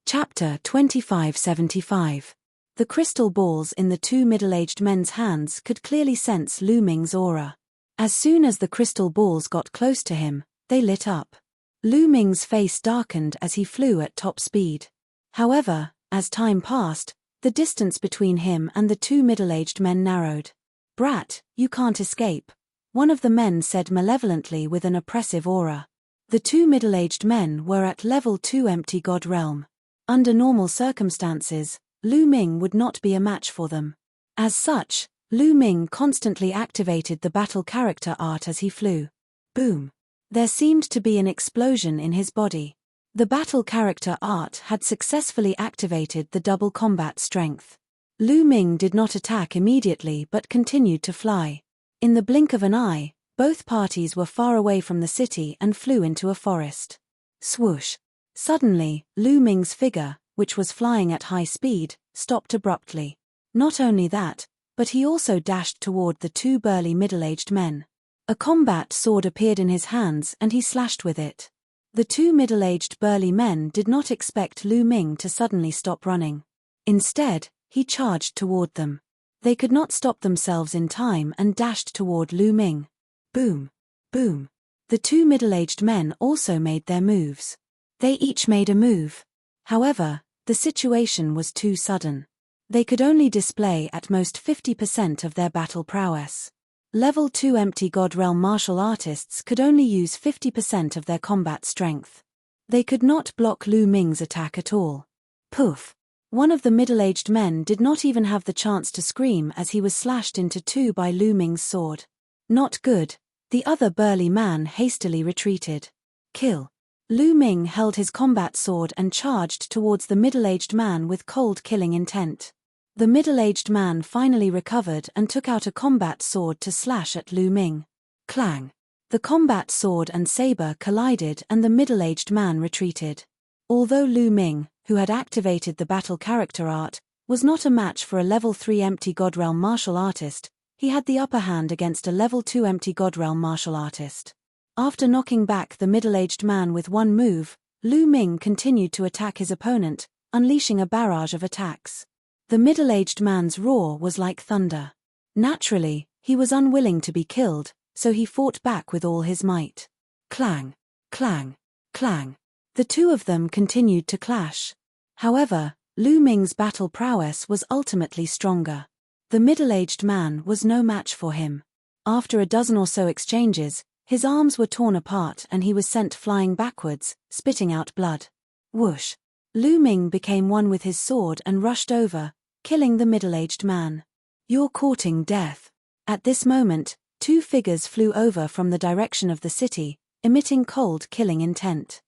Chapter 2575. The crystal balls in the two middle-aged men's hands could clearly sense Lu Ming's aura. As soon as the crystal balls got close to him, they lit up. Lu Ming's face darkened as he flew at top speed. However, as time passed, the distance between him and the two middle-aged men narrowed. Brat, you can't escape, one of the men said malevolently with an oppressive aura. The two middle-aged men were at level 2 empty god realm. Under normal circumstances, Lu Ming would not be a match for them. As such, Lu Ming constantly activated the battle character art as he flew. Boom. There seemed to be an explosion in his body. The battle character art had successfully activated the double combat strength. Lu Ming did not attack immediately but continued to fly. In the blink of an eye, both parties were far away from the city and flew into a forest. Swoosh. Suddenly, Lu Ming's figure, which was flying at high speed, stopped abruptly. Not only that, but he also dashed toward the two burly middle-aged men. A combat sword appeared in his hands and he slashed with it. The two middle-aged burly men did not expect Lu Ming to suddenly stop running. Instead, he charged toward them. They could not stop themselves in time and dashed toward Lu Ming. Boom. Boom. The two middle-aged men also made their moves. They each made a move. However, the situation was too sudden. They could only display at most 50% of their battle prowess. Level 2 empty god realm martial artists could only use 50% of their combat strength. They could not block Lu Ming's attack at all. Poof. One of the middle-aged men did not even have the chance to scream as he was slashed into two by Lu Ming's sword. Not good. The other burly man hastily retreated. Kill. Lu Ming held his combat sword and charged towards the middle-aged man with cold killing intent. The middle-aged man finally recovered and took out a combat sword to slash at Lu Ming. Clang! The combat sword and saber collided and the middle-aged man retreated. Although Lu Ming, who had activated the battle character art, was not a match for a level 3 Empty God Realm martial artist, he had the upper hand against a level 2 Empty God Realm martial artist. After knocking back the middle-aged man with one move, Lu Ming continued to attack his opponent, unleashing a barrage of attacks. The middle-aged man's roar was like thunder. Naturally, he was unwilling to be killed, so he fought back with all his might. Clang! Clang! Clang! The two of them continued to clash. However, Lu Ming's battle prowess was ultimately stronger. The middle-aged man was no match for him. After a dozen or so exchanges, his arms were torn apart and he was sent flying backwards, spitting out blood. Whoosh! Lu Ming became one with his sword and rushed over, killing the middle-aged man. "You're courting death." At this moment, two figures flew over from the direction of the city, emitting cold killing intent.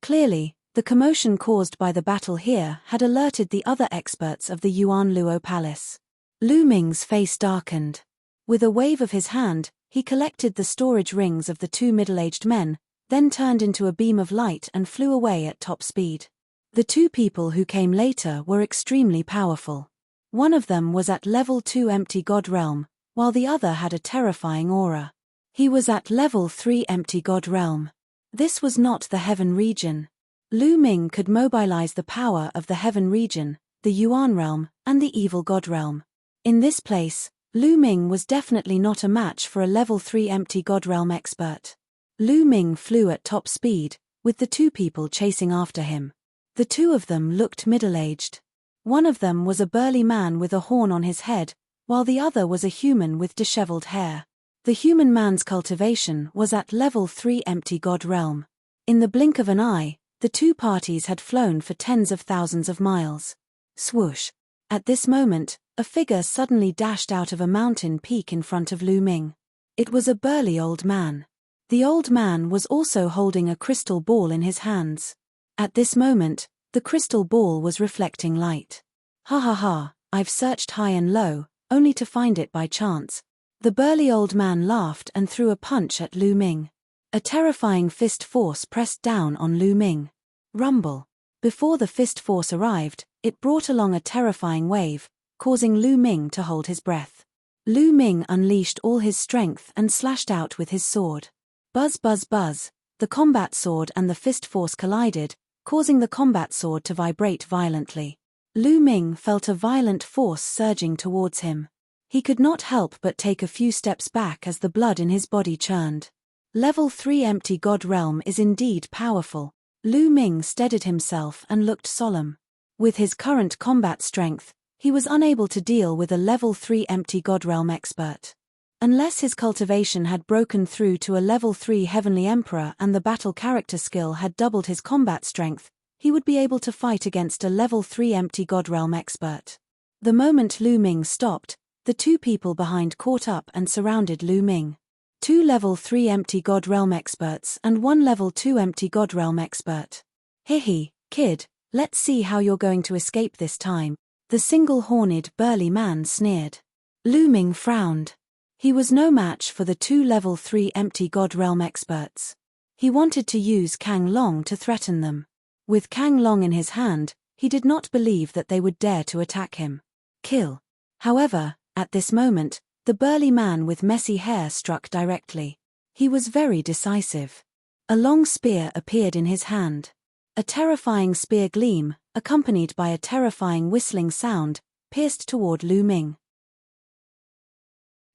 Clearly, the commotion caused by the battle here had alerted the other experts of the Yuan Luo Palace. Lu Ming's face darkened. With a wave of his hand, he collected the storage rings of the two middle-aged men, then turned into a beam of light and flew away at top speed. The two people who came later were extremely powerful. One of them was at level 2 Empty God Realm, while the other had a terrifying aura. He was at level 3 Empty God Realm. This was not the Heaven region. Lu Ming could mobilize the power of the Heaven region, the Yuan realm, and the Evil God realm. In this place, Lu Ming was definitely not a match for a level 3 Empty God realm expert. Lu Ming flew at top speed, with the two people chasing after him. The two of them looked middle-aged. One of them was a burly man with a horn on his head, while the other was a human with disheveled hair. The human man's cultivation was at level 3 Empty God realm. In the blink of an eye, the two parties had flown for tens of thousands of miles. Swoosh! At this moment, a figure suddenly dashed out of a mountain peak in front of Lu Ming. It was a burly old man. The old man was also holding a crystal ball in his hands. At this moment, the crystal ball was reflecting light. "Ha ha ha, I've searched high and low, only to find it by chance." The burly old man laughed and threw a punch at Lu Ming. A terrifying fist force pressed down on Lu Ming. Rumble. Before the fist force arrived, it brought along a terrifying wave, causing Lu Ming to hold his breath. Lu Ming unleashed all his strength and slashed out with his sword. Buzz buzz buzz, the combat sword and the fist force collided, causing the combat sword to vibrate violently. Lu Ming felt a violent force surging towards him. He could not help but take a few steps back as the blood in his body churned. Level 3 Empty God Realm is indeed powerful. Lu Ming steadied himself and looked solemn. With his current combat strength, he was unable to deal with a level 3 Empty God Realm expert. Unless his cultivation had broken through to a level 3 Heavenly Emperor and the battle character skill had doubled his combat strength, he would be able to fight against a level 3 Empty God Realm expert. The moment Lu Ming stopped, the two people behind caught up and surrounded Lu Ming. Two level 3 Empty God Realm experts and one level 2 Empty God Realm expert. "Hehe, kid, let's see how you're going to escape this time," the single-horned burly man sneered. Lu Ming frowned. He was no match for the two level 3 Empty God Realm experts. He wanted to use Kang Long to threaten them. With Kang Long in his hand, he did not believe that they would dare to attack him. Kill. However, at this moment, the burly man with messy hair struck directly. He was very decisive. A long spear appeared in his hand. A terrifying spear gleam, accompanied by a terrifying whistling sound, pierced toward Lu Ming.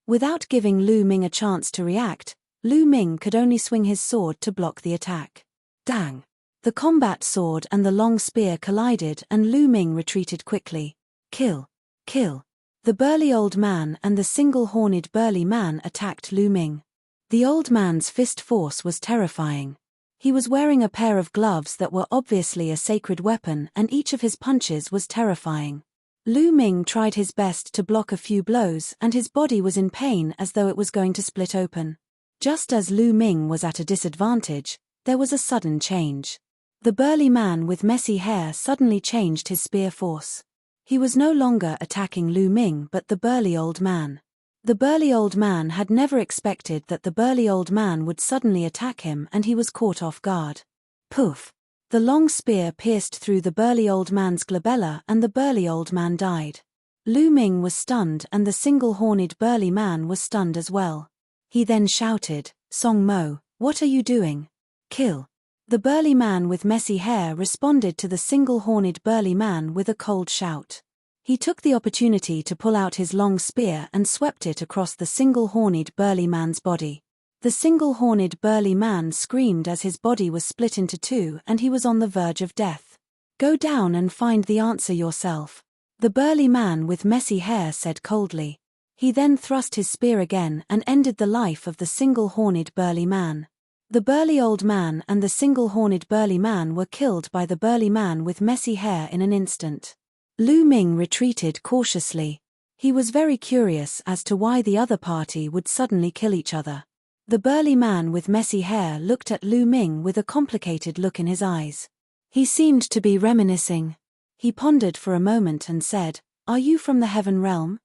Without giving Lu Ming a chance to react, Lu Ming could only swing his sword to block the attack. Dang! The combat sword and the long spear collided and Lu Ming retreated quickly. Kill! Kill! The burly old man and the single-horned burly man attacked Lu Ming. The old man's fist force was terrifying. He was wearing a pair of gloves that were obviously a sacred weapon and each of his punches was terrifying. Lu Ming tried his best to block a few blows and his body was in pain as though it was going to split open. Just as Lu Ming was at a disadvantage, there was a sudden change. The burly man with messy hair suddenly changed his spear force. He was no longer attacking Lu Ming but the burly old man. The burly old man had never expected that the burly old man would suddenly attack him, and he was caught off guard. Poof! The long spear pierced through the burly old man's glabella and the burly old man died. Lu Ming was stunned and the single-horned burly man was stunned as well. He then shouted, "Song Mo, what are you doing? Kill!" The burly man with messy hair responded to the single-horned burly man with a cold shout. He took the opportunity to pull out his long spear and swept it across the single-horned burly man's body. The single-horned burly man screamed as his body was split into two and he was on the verge of death. "Go down and find the answer yourself," the burly man with messy hair said coldly. He then thrust his spear again and ended the life of the single-horned burly man. The burly old man and the single-horned burly man were killed by the burly man with messy hair in an instant. Lu Ming retreated cautiously. He was very curious as to why the other party would suddenly kill each other. The burly man with messy hair looked at Lu Ming with a complicated look in his eyes. He seemed to be reminiscing. He pondered for a moment and said, "Are you from the heaven realm?"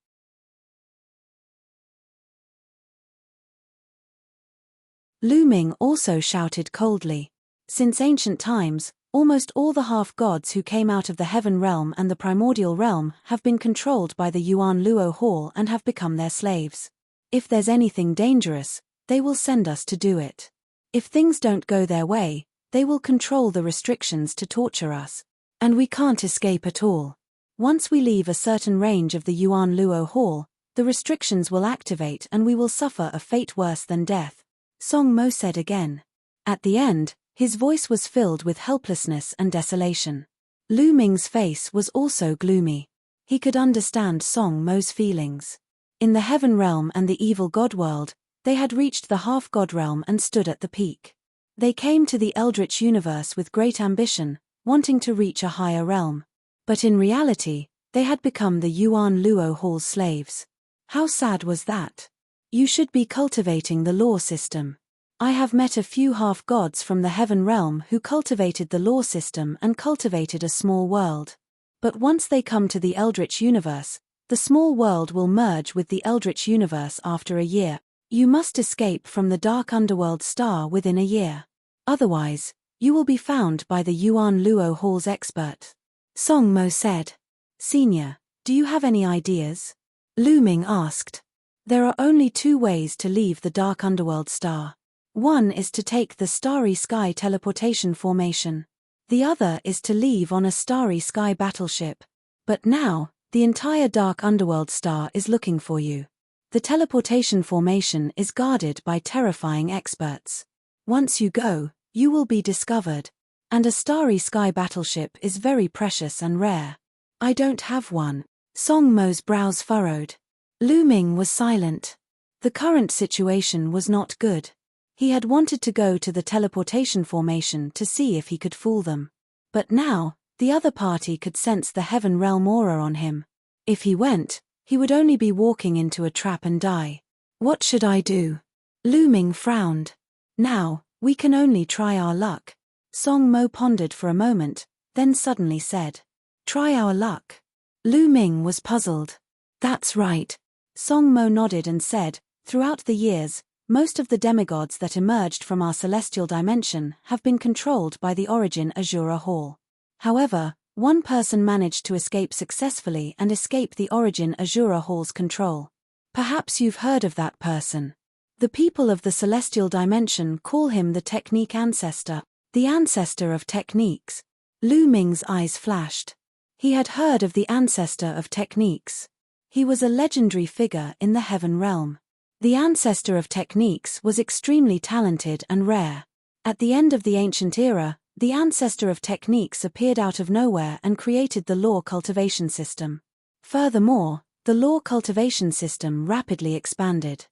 Lu Ming also shouted coldly. Since ancient times, almost all the half-gods who came out of the heaven realm and the primordial realm have been controlled by the Yuan Luo Hall and have become their slaves. If there's anything dangerous, they will send us to do it. If things don't go their way, they will control the restrictions to torture us. And we can't escape at all. Once we leave a certain range of the Yuan Luo Hall, the restrictions will activate and we will suffer a fate worse than death, Song Mo said again. At the end, his voice was filled with helplessness and desolation. Lu Ming's face was also gloomy. He could understand Song Mo's feelings. In the heaven realm and the evil god world, they had reached the half-god realm and stood at the peak. They came to the eldritch universe with great ambition, wanting to reach a higher realm. But in reality, they had become the Yuan Luo Hall's slaves. How sad was that? You should be cultivating the law system. I have met a few half-gods from the heaven realm who cultivated the law system and cultivated a small world. But once they come to the eldritch universe, the small world will merge with the eldritch universe after a year. You must escape from the dark underworld star within a year. Otherwise, you will be found by the Yuan Luo Hall's expert. Song Mo said. Senior, do you have any ideas? Lu Ming asked. There are only two ways to leave the dark underworld star. One is to take the Starry Sky teleportation formation. The other is to leave on a Starry Sky battleship. But now, the entire dark underworld star is looking for you. The teleportation formation is guarded by terrifying experts. Once you go, you will be discovered. And a Starry Sky battleship is very precious and rare. I don't have one. Song Mo's brows furrowed. Lu Ming was silent. The current situation was not good. He had wanted to go to the teleportation formation to see if he could fool them. But now, the other party could sense the heaven realm aura on him. If he went, he would only be walking into a trap and die. What should I do? Lu Ming frowned. Now, we can only try our luck. Song Mo pondered for a moment, then suddenly said, "Try our luck." Lu Ming was puzzled. That's right. Song Mo nodded and said, throughout the years, most of the demigods that emerged from our celestial dimension have been controlled by the Origin Azura Hall. However, one person managed to escape successfully and escape the Origin Azura Hall's control. Perhaps you've heard of that person. The people of the celestial dimension call him the Technique Ancestor, the ancestor of techniques. Lu Ming's eyes flashed. He had heard of the ancestor of techniques. He was a legendary figure in the heaven realm. The ancestor of techniques was extremely talented and rare. At the end of the ancient era, the ancestor of techniques appeared out of nowhere and created the law cultivation system. Furthermore, the law cultivation system rapidly expanded.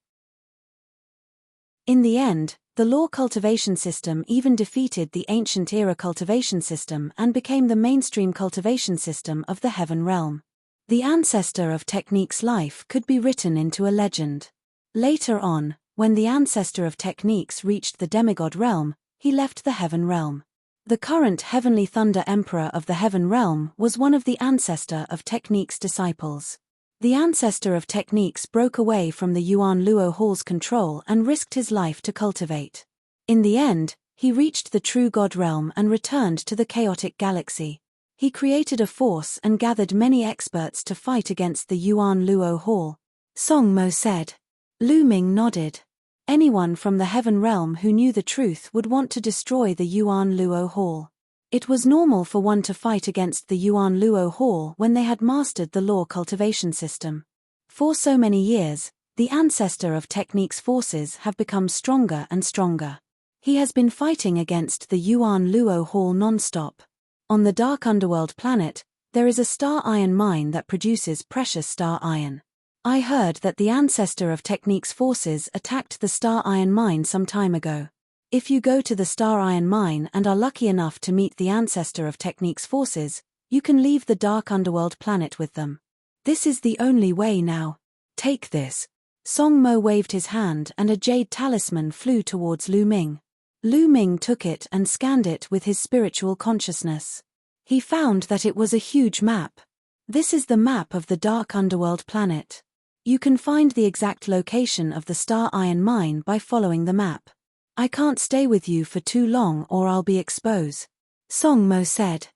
In the end, the law cultivation system even defeated the ancient era cultivation system and became the mainstream cultivation system of the heaven realm. The ancestor of techniques' life could be written into a legend. Later on, when the ancestor of techniques reached the demigod realm, he left the heaven realm. The current Heavenly Thunder Emperor of the Heaven Realm was one of the ancestor of Technique's disciples. The ancestor of Techniques broke away from the Yuan Luo Hall's control and risked his life to cultivate. In the end, he reached the true God realm and returned to the chaotic galaxy. He created a force and gathered many experts to fight against the Yuan Luo Hall. Song Mo said. Lu Ming nodded. Anyone from the Heaven Realm who knew the truth would want to destroy the Yuan Luo Hall. It was normal for one to fight against the Yuan Luo Hall when they had mastered the law cultivation system. For so many years, the ancestor of Technique's forces have become stronger and stronger. He has been fighting against the Yuan Luo Hall non-stop. On the dark underworld planet, there is a star iron mine that produces precious star iron. I heard that the ancestor of Technique's forces attacked the star iron mine some time ago. If you go to the star iron mine and are lucky enough to meet the ancestor of Technique's forces, you can leave the dark underworld planet with them. This is the only way now. Take this. Song Mo waved his hand and a jade talisman flew towards Lu Ming. Lu Ming took it and scanned it with his spiritual consciousness. He found that it was a huge map. This is the map of the dark underworld planet. You can find the exact location of the star iron mine by following the map. I can't stay with you for too long or I'll be exposed. Song Mo said.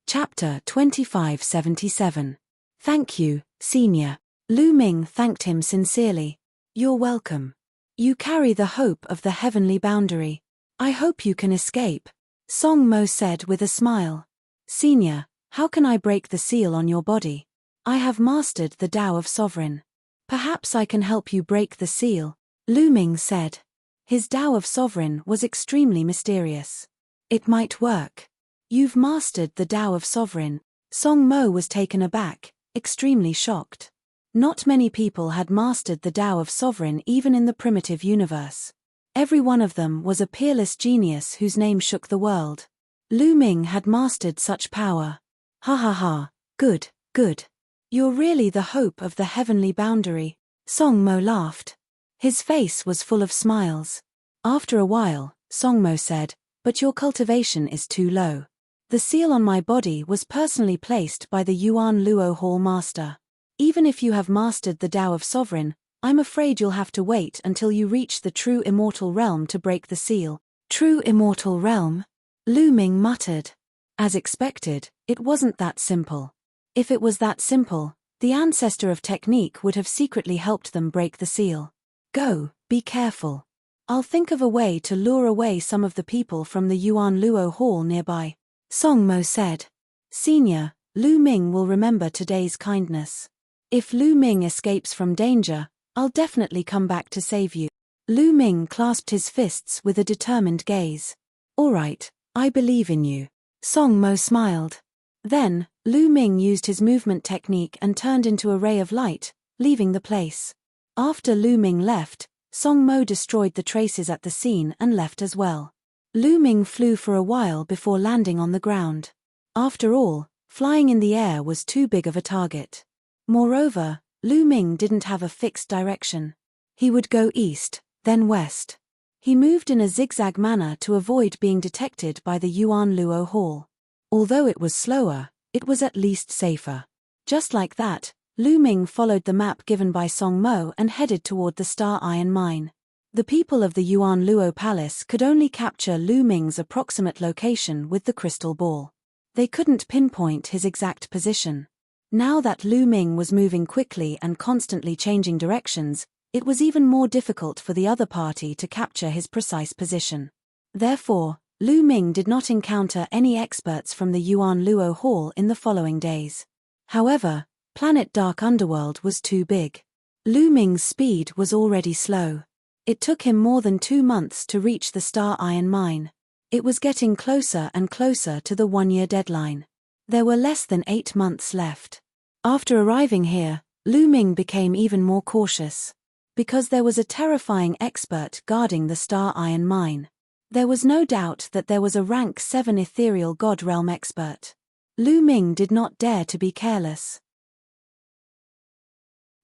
Chapter 2577. Thank you, Senior. Lu Ming thanked him sincerely. You're welcome. You carry the hope of the heavenly boundary. I hope you can escape. Song Mo said with a smile. Senior, how can I break the seal on your body? I have mastered the Tao of Sovereign. Perhaps I can help you break the seal, Lu Ming said. His Tao of Sovereign was extremely mysterious. It might work. You've mastered the Tao of Sovereign. Song Mo was taken aback, extremely shocked. Not many people had mastered the Tao of Sovereign even in the primitive universe. Every one of them was a peerless genius whose name shook the world. Lu Ming had mastered such power. Ha ha ha, good, good. You're really the hope of the heavenly boundary. Song Mo laughed. His face was full of smiles. After a while, Song Mo said, but your cultivation is too low. The seal on my body was personally placed by the Yuan Luo Hall master. Even if you have mastered the Tao of Sovereign, I'm afraid you'll have to wait until you reach the true immortal realm to break the seal. True immortal realm? Lu Ming muttered. As expected, it wasn't that simple. If it was that simple, the ancestor of Technique would have secretly helped them break the seal. Go, be careful. I'll think of a way to lure away some of the people from the Yuan Luo Hall nearby. Song Mo said. Senior, Lu Ming will remember today's kindness. If Lu Ming escapes from danger, I'll definitely come back to save you. Lu Ming clasped his fists with a determined gaze. All right, I believe in you. Song Mo smiled. Then, Lu Ming used his movement technique and turned into a ray of light, leaving the place. After Lu Ming left, Song Mo destroyed the traces at the scene and left as well. Lu Ming flew for a while before landing on the ground. After all, flying in the air was too big of a target. Moreover, Lu Ming didn't have a fixed direction. He would go east, then west. He moved in a zigzag manner to avoid being detected by the Yuan Luo Hall. Although it was slower, it was at least safer. Just like that, Lu Ming followed the map given by Song Mo and headed toward the star iron mine. The people of the Yuan Luo Palace could only capture Lu Ming's approximate location with the crystal ball. They couldn't pinpoint his exact position. Now that Lu Ming was moving quickly and constantly changing directions, it was even more difficult for the other party to capture his precise position. Therefore, Lu Ming did not encounter any experts from the Yuan Luo Hall in the following days. However, Planet Dark Underworld was too big. Lu Ming's speed was already slow. It took him more than 2 months to reach the star iron mine. It was getting closer and closer to the 1-year deadline. There were less than 8 months left. After arriving here, Lu Ming became even more cautious. Because there was a terrifying expert guarding the star iron mine. There was no doubt that there was a rank 7 ethereal god realm expert. Lu Ming did not dare to be careless.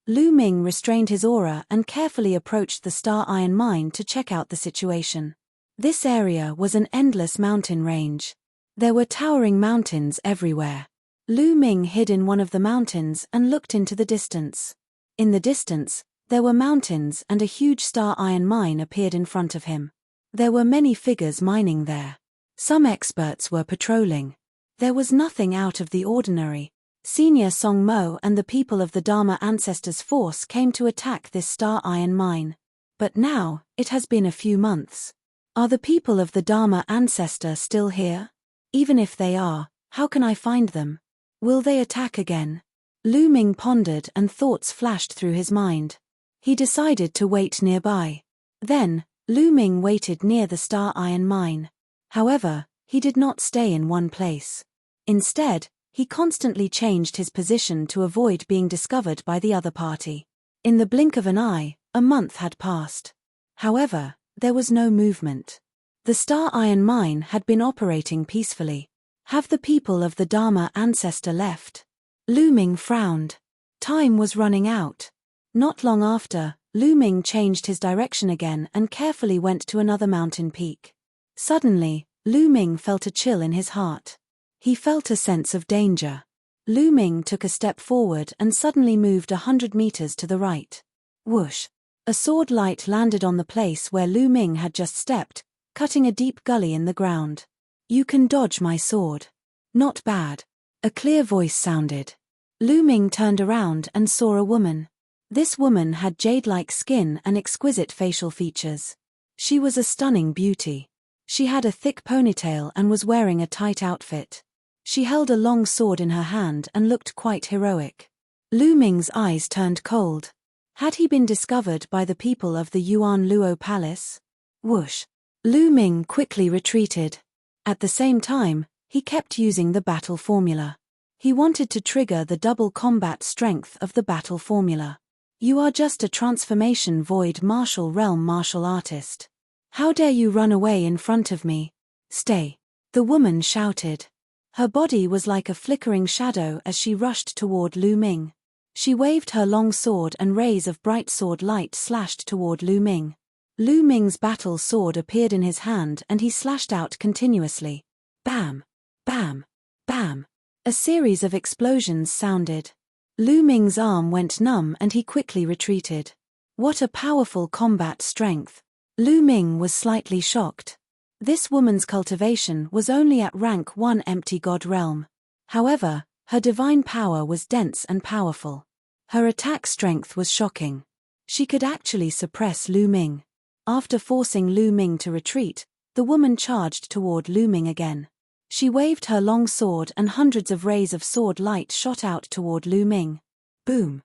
Lu Ming restrained his aura and carefully approached the star iron mine to check out the situation. This area was an endless mountain range. There were towering mountains everywhere. Lu Ming hid in one of the mountains and looked into the distance. In the distance, there were mountains and a huge star iron mine appeared in front of him. There were many figures mining there. Some experts were patrolling. There was nothing out of the ordinary. Senior Song Mo and the people of the Dharma Ancestors Force came to attack this star iron mine. But now, it has been a few months. Are the people of the Dharma Ancestor still here? Even if they are, how can I find them? Will they attack again? Lu Ming pondered and thoughts flashed through his mind. He decided to wait nearby. Then, Lu Ming waited near the star iron mine. However, he did not stay in one place. Instead, he constantly changed his position to avoid being discovered by the other party. In the blink of an eye, a month had passed. However, there was no movement. The star iron mine had been operating peacefully. Have the people of the Dharma Ancestor left? Lu Ming frowned. Time was running out. Not long after, Lu Ming changed his direction again and carefully went to another mountain peak. Suddenly, Lu Ming felt a chill in his heart. He felt a sense of danger. Lu Ming took a step forward and suddenly moved 100 meters to the right. Whoosh! A sword light landed on the place where Lu Ming had just stepped, cutting a deep gully in the ground. You can dodge my sword. Not bad. A clear voice sounded. Lu Ming turned around and saw a woman. This woman had jade-like skin and exquisite facial features. She was a stunning beauty. She had a thick ponytail and was wearing a tight outfit. She held a long sword in her hand and looked quite heroic. Lu Ming's eyes turned cold. Had he been discovered by the people of the Yuan Luo Palace? Whoosh! Lu Ming quickly retreated. At the same time, he kept using the battle formula. He wanted to trigger the double combat strength of the battle formula. You are just a transformation void martial realm martial artist. How dare you run away in front of me? Stay! The woman shouted. Her body was like a flickering shadow as she rushed toward Lu Ming. She waved her long sword and rays of bright sword light slashed toward Lu Ming. Lu Ming's battle sword appeared in his hand and he slashed out continuously. Bam! Bam! Bam! A series of explosions sounded. Lu Ming's arm went numb and he quickly retreated. What a powerful combat strength! Lu Ming was slightly shocked. This woman's cultivation was only at rank 1 empty god realm. However, her divine power was dense and powerful. Her attack strength was shocking. She could actually suppress Lu Ming. After forcing Lu Ming to retreat, the woman charged toward Lu Ming again. She waved her long sword and hundreds of rays of sword light shot out toward Lu Ming. Boom!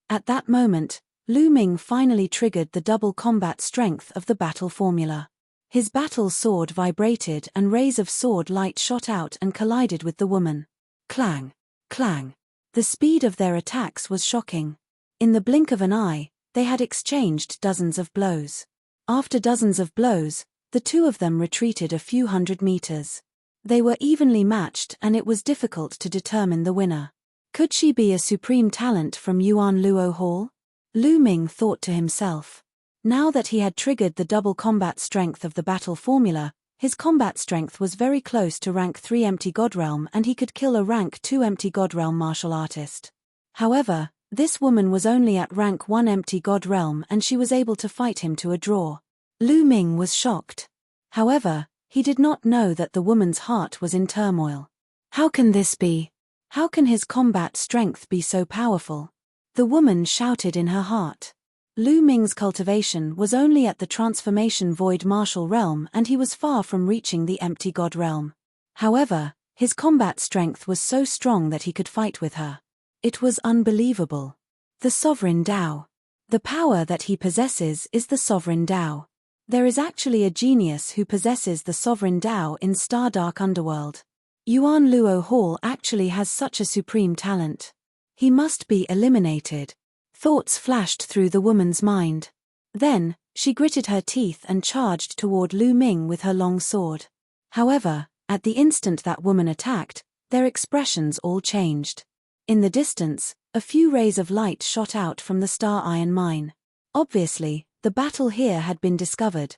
At that moment, Lu Ming finally triggered the double combat strength of the battle formula. His battle sword vibrated and rays of sword light shot out and collided with the woman. Clang! Clang! The speed of their attacks was shocking. In the blink of an eye, they had exchanged dozens of blows. After dozens of blows, the two of them retreated a few hundred meters. They were evenly matched and it was difficult to determine the winner. Could she be a supreme talent from Yuan Luo Hall? Lu Ming thought to himself. Now that he had triggered the double combat strength of the battle formula, his combat strength was very close to rank 3 empty god realm and he could kill a rank 2 empty god realm martial artist. However, this woman was only at rank 1 empty god realm and she was able to fight him to a draw. Lu Ming was shocked. However, he did not know that the woman's heart was in turmoil. How can this be? How can his combat strength be so powerful? The woman shouted in her heart. Lu Ming's cultivation was only at the transformation void martial realm and he was far from reaching the empty god realm. However, his combat strength was so strong that he could fight with her. It was unbelievable. The Sovereign Tao. The power that he possesses is the Sovereign Tao. There is actually a genius who possesses the Sovereign Tao in Star Dark Underworld. Yuan Luo Hall actually has such a supreme talent. He must be eliminated. Thoughts flashed through the woman's mind. Then, she gritted her teeth and charged toward Lu Ming with her long sword. However, at the instant that woman attacked, their expressions all changed. In the distance, a few rays of light shot out from the star iron mine. Obviously, the battle here had been discovered,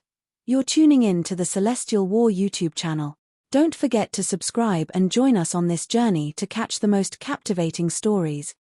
You're tuning in to the Celestial War YouTube channel. Don't forget to subscribe and join us on this journey to catch the most captivating stories,